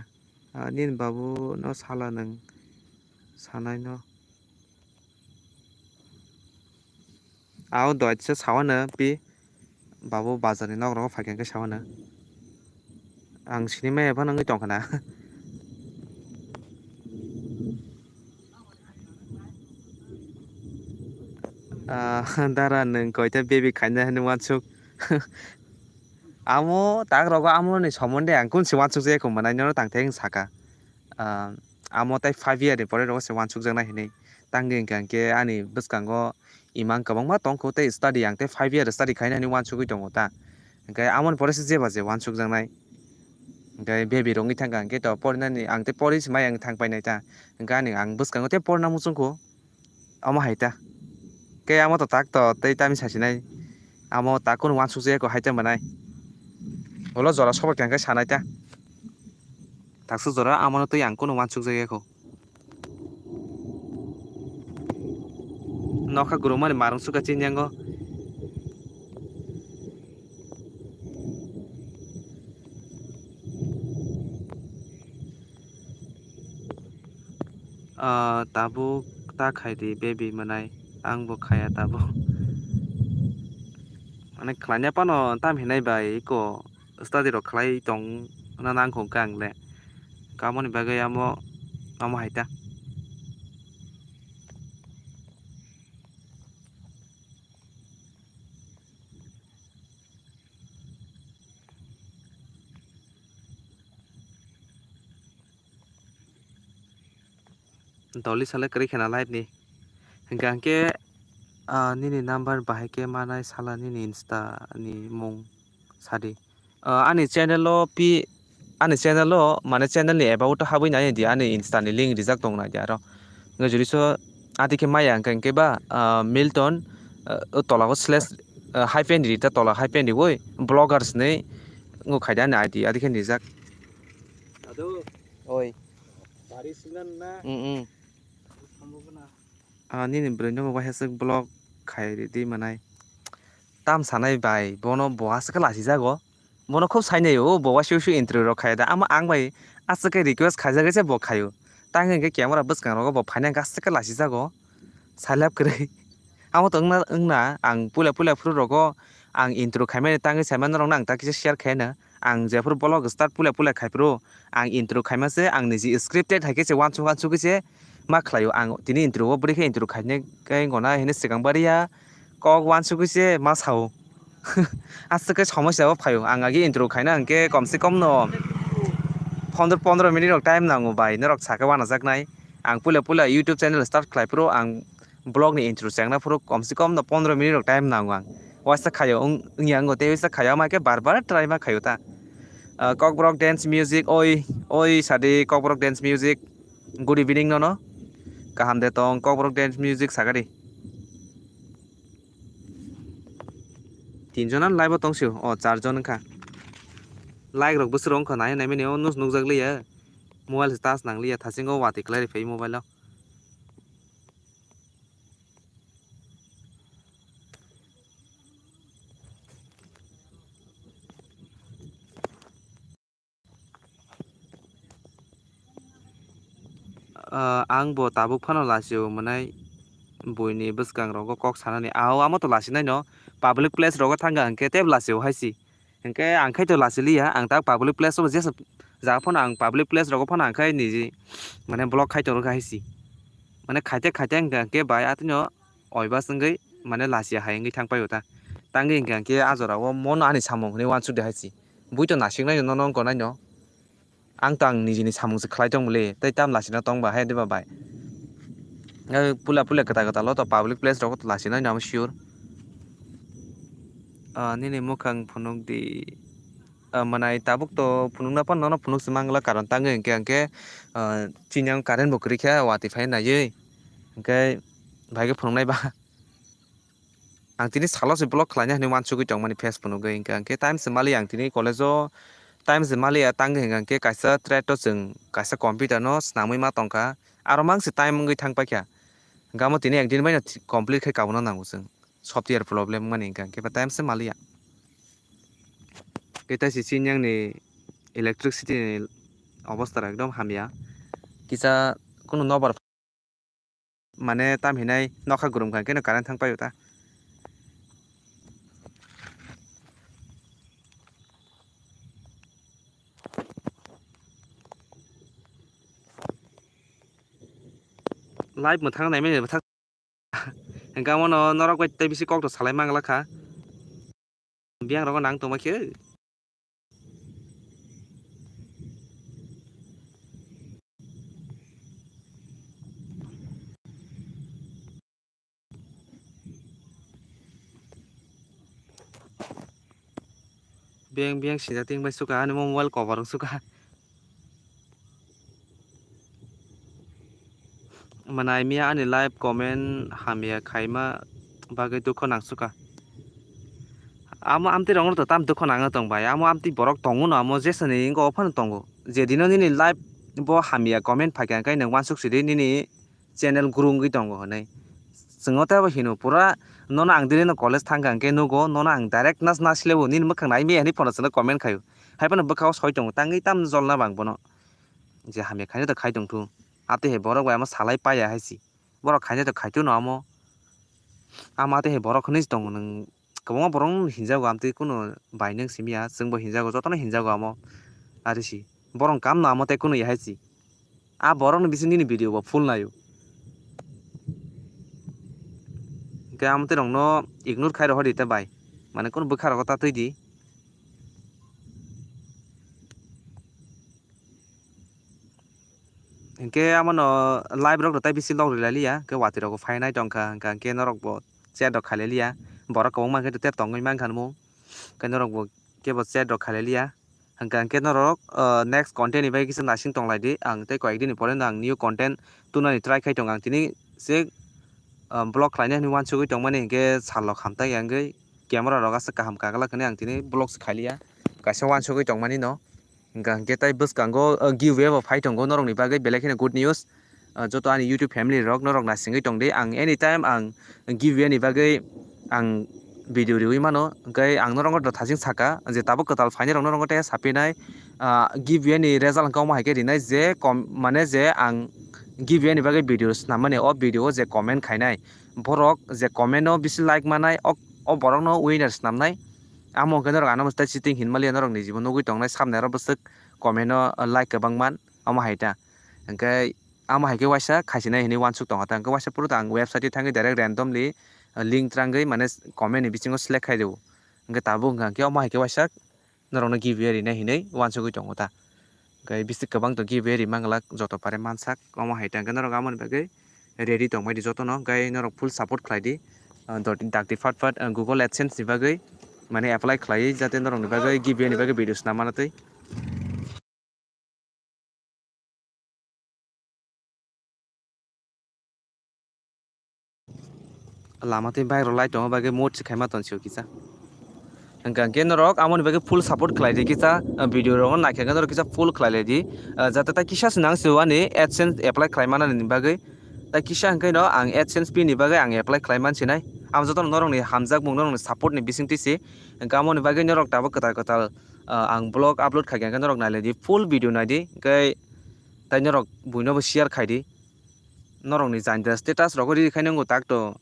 nin babu no sala nang sanai no ao doi che sawana pi babu bazar ni nok ro phaikan ke sawana ang sinima eba nang tong kana dara nang koita baby khaina hanu wansuk amo tak rogo amo ni somonde ang kun si wansuk je ko manai no tangtheng saka amo tai 5 year ni pore rogo si wansuk jang na hinai tangding kan ke ani buskango imang kabangma tongko te study ang te 5 year study khaina ni wansuk tongo ta kai amon pore si jeba je wansuk jang nai kai baby rongi thangka ke to porna ni ang te poris mai ang thang pai nai ta ga ni ang buskango te porna musungko amo haita ke amo to tak to tei tami sasinai amo takun wansuk je ko haita manai olo jora soba kan ke sanai ta taksu jora amono tei ang kun wansuk je ko nokha gurumani marung suka chinyango tabu ta khai di baby manai ang bo khaya tabu mane khlanya pano tam hinai bai ko study ro khlai tong na nang khong kang le kamoni bagai amo haita doli sala kari khena live ni hingga ke nini number bahai ke manai sala nini insta ni mung sadi ani channel lo pi ani channel lo mane channel ni about habui na di ani insta ni link rijak tong na dia ro ngajuri so ati ke maya hingga ke ba Milton tola ko slash hyphen di ta tola hyphen di woi bloggers ni ngo khaida na adi adi khen rijak Aduh, oi barisingan na. nini brendo mo bahasa blog khai di manai tam sanai bai bono boas ka lasi jago bono khub sainai o bowa shu intro ro khai da ama ang bai asake request khaja gese bo khayo tang ke camera buskang ro bo phaina gas ka lasi jago salap kre amo to ngna ang pula fru rogo ang intro khaimani tangi saiman rong nang ta kise share khaina ang jefur blog start pula khai pro ang intro khaimase ang niji scripted haike se one to kise ma khlayo ang tini intro bri khe intro khaine kai ngona hene sigang baria kok one to kise ma sao asake সমস্যা ফাयो ang agi intro khaina angke komse kom no 15 minute rok time nango bai norok saka wana jaknai ang pula youtube channel start khlai pro ang blog ni intro changna pro komse kom no 15 minute rok time nango ang wasa khayo yang go te wasa khayo ma ke bar try ma khayo ta kokbrok dance music oi sadi kokbrok dance music good evening no kaham de tong kokbrok dance music sagari tinjonan live tongsiu charjon kha like rok busrong kha nai mene nus nukjak liya mobile touch nang liya thasingo wati klari fei mobile lo ang bo tabuk phano lasiu manai boini buskang rogo kok sanani amo to lasinai no public place rogo thanga angke teb lasiu haisi angke angkai to lasiliya ang tak public place ro jesa ja phano ang public place rogo phano angkai niji mane blog khai to ro haisi mane khaite angke bai atino oiba sangei mane lasia hayengi thangpai ota tangi angke ajorawo mon ani samong ni wansu de haisi buito nasingnai no non konai no ang tang nijini samung se khlai tong mule tai tam lasina tong ba hai de ba bai pula kata lo to public place ro to lasina nam sure nini mukhang phunuk di manai tabuk to phunuk na pan no phunuk semangla karon tangi angke chinyang karen bukri kha wati phai na ye angke bhai phunuk nai ba ang tini salo se blog khlanya ni wansu gi tong mani facebook no ge angke time se mali ang tini college o time se mali atang angke kaisa thread to jeng kaisa computer no snamui ma tongka aro mang se time ngi thang pa kya gamo tini ekdin bai na complete khai kauna nangu jeng software problem mani angke time se mali kita si chinyang ni electricity ni অবস্থা একদম হামিয়া কিসা কোনো নবার মানে তাম হিনাই নখা গরম খান কেন current থাং পাইতা live मोथां नाय मेने मोथां हेंगा मनो नरक बाय तै बिसि कक तो सालाय मांगला खा बियां रग नांग तो माखे बियां सिजा तिं बाय सुका नि मोबाइल कवर सुका मनाय मिया ani live comment hamia khaima bagai dukho nang suka amo amti rong to tam dukho nang tong bai amo amti borok tongu no amo jesani ingo ophan tongo jedino nini live bo hamia comment phakya kai nang wansuk sidi nini channel gurungi tongo honai singota ba hinu pura nona ang dini no college thangka ke nugo nona ang direct nas lebu nin mukhang nai mi ani phone sana comment khayo haibano bukhaw soi tongo tangi tam jolna bang bono je hamia khaine to khai tongtu ate he borok bai amo salai paya haisi borok khaine to khaitu no amo amate he borok khnis tong nang kabonga borong hinjago amte kuno bainang simia jengbo hinjago jotono hinjago amo arisi borong kam no amo te kuno yahaisi borok ni bisini ni video ba full nayo ke amte rong no ignore khai ro hodi te bai mane kuno bukhar ko ta tui di hingke amano live rok tai bisi log rilalia ke wati rok fainai tongkha hingke norok bo chat rok khalelia borok kobong mangke te tongoi mangkha mo ke norok bo ke bo chat rok khalelia hingke norok next content ni bai kisa nasing tonglai di ang tei koek din pore ang new content tunani try khai tong ang tini se blog khlaina ni wansugui tongmani hingke salok hamtai angoi camera rok asa kaham kagala kene ang tini blog khailia kaisa wansugui tongmani no hingke tai bwskango giveaway bo phai tongo norok ni bagui belai kheno good news joto ani YouTube family rok norok nasingui tongdi ang anytime ang giveaway ni bagui ang video riwi mano hingke ang norok thasing saka je tabo kotal phainai rok norok te sapinai giveaway ni result hingke omo haike rinai je mane je ang giveaway ni bagui video snamani o video je comment khainai borok je comment no bisi like manai o borok no winner snamnai amo ke norok ano mostai cheating hinmali norok ni jibon nugui tongnai samne ro bwsuk comment no like kabangman amo haita hingke amo haike waisa khaisinai hini wansuk tonga ta hingke waisa puro ang website thangi direct randomly link trangui mane comment ni bisingo select khaideu hingke tabo hingke amo haike waisa norok no giveaway rinai hinai wansugui tongo ta hingke bisi kabang to giveaway rimangla joto pare mansak amo haita hingke norok amoni bagui ready tongmai di joto no hingke norok full support khlai di dakti fat Google AdSense ni bagui mane apply khlai jate norok ni bagui giveaway ni bagui videos namana tei lama tei bike ro light tongo bagui mod khaima tonsio kisa hingke norok amoni bagui full support khlai di kisa video ro naikha norok kisa full khlai di jate ta kisa sinang siwani AdSense apply khlaimana ni bagui ta kisa hingke no ang AdSense pin ni bagui ang apply khlaiman sinai am joto norok ni hamjak mung norok ni support ni bising tisi hingke amoni bagui norok tabo kotal ang blog upload khai hingke norok nailai di full video naidi hingke tai norok buino bo share khai di norok ni jainda status rok ri khai nango tak to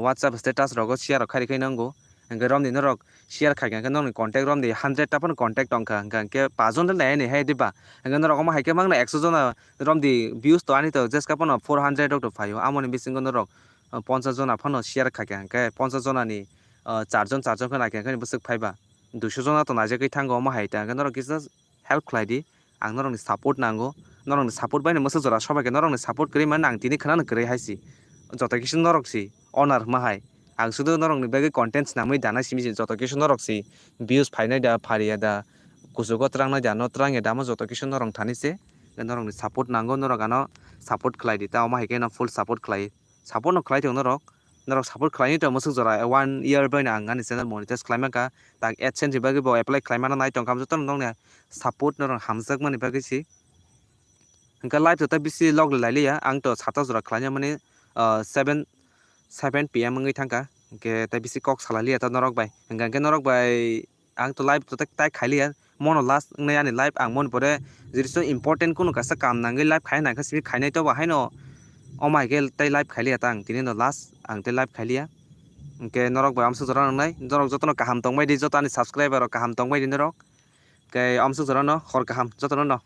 WhatsApp status rok share khai khai nango hingke romni norok share khai hingke norok ni contact romni 100 ta pon contact tongkha hingke 5 jon nai ni hai diba hingke norok omo haike mangna 100 jona romdi views to ani to just kapono 400 rok to phaio amoni bisingo norok 50 jona phano share khai hingke 50 jona ni 4 jon kho naikha hingke bwsuk phaiba 200 jona to najakui thango omo haita hingke norok kisa help khlai di ang norok ni support nango norok ni support bai masa jora sobaike norok ni support kri man ang tini khana kri haisi joto kisi norok si owner mahai ang sudo norok ni bagui content namui dana simi joto kisi norok si views phainai da pharia da kusugo trangnai da no trange da mo joto kisi norok thani se norok ni support nango norok ano support khlai di ta omo haike no full support khlai support no khlai tong norok support khlai to mosuk jora 1 year bai na angani channel monetize khlaimaka tak AdSense bagui bo apply khlaimana nai tongkam joto norok ni support norok hamjak mani bagui si hingke live to ta bisi log lailia ang to 7 jora khlaina mani 7 PM ngui thangka hingke ta bisi kok salalia ta norok bai hingke norok bai ang to live to tai khailia mono last ngai ani live ang mon pore jeriso important kuno kasa kam nangai live khaina khasmi khainai to ba haino omai gel tai live khailia tang tini no last ang tai live khailia hingke norok bai amsu jora nai norok jotono kaham tongbai di joto ani subscriber rok kaham tongbai di norok ke amsu jora no hor kaham jotono no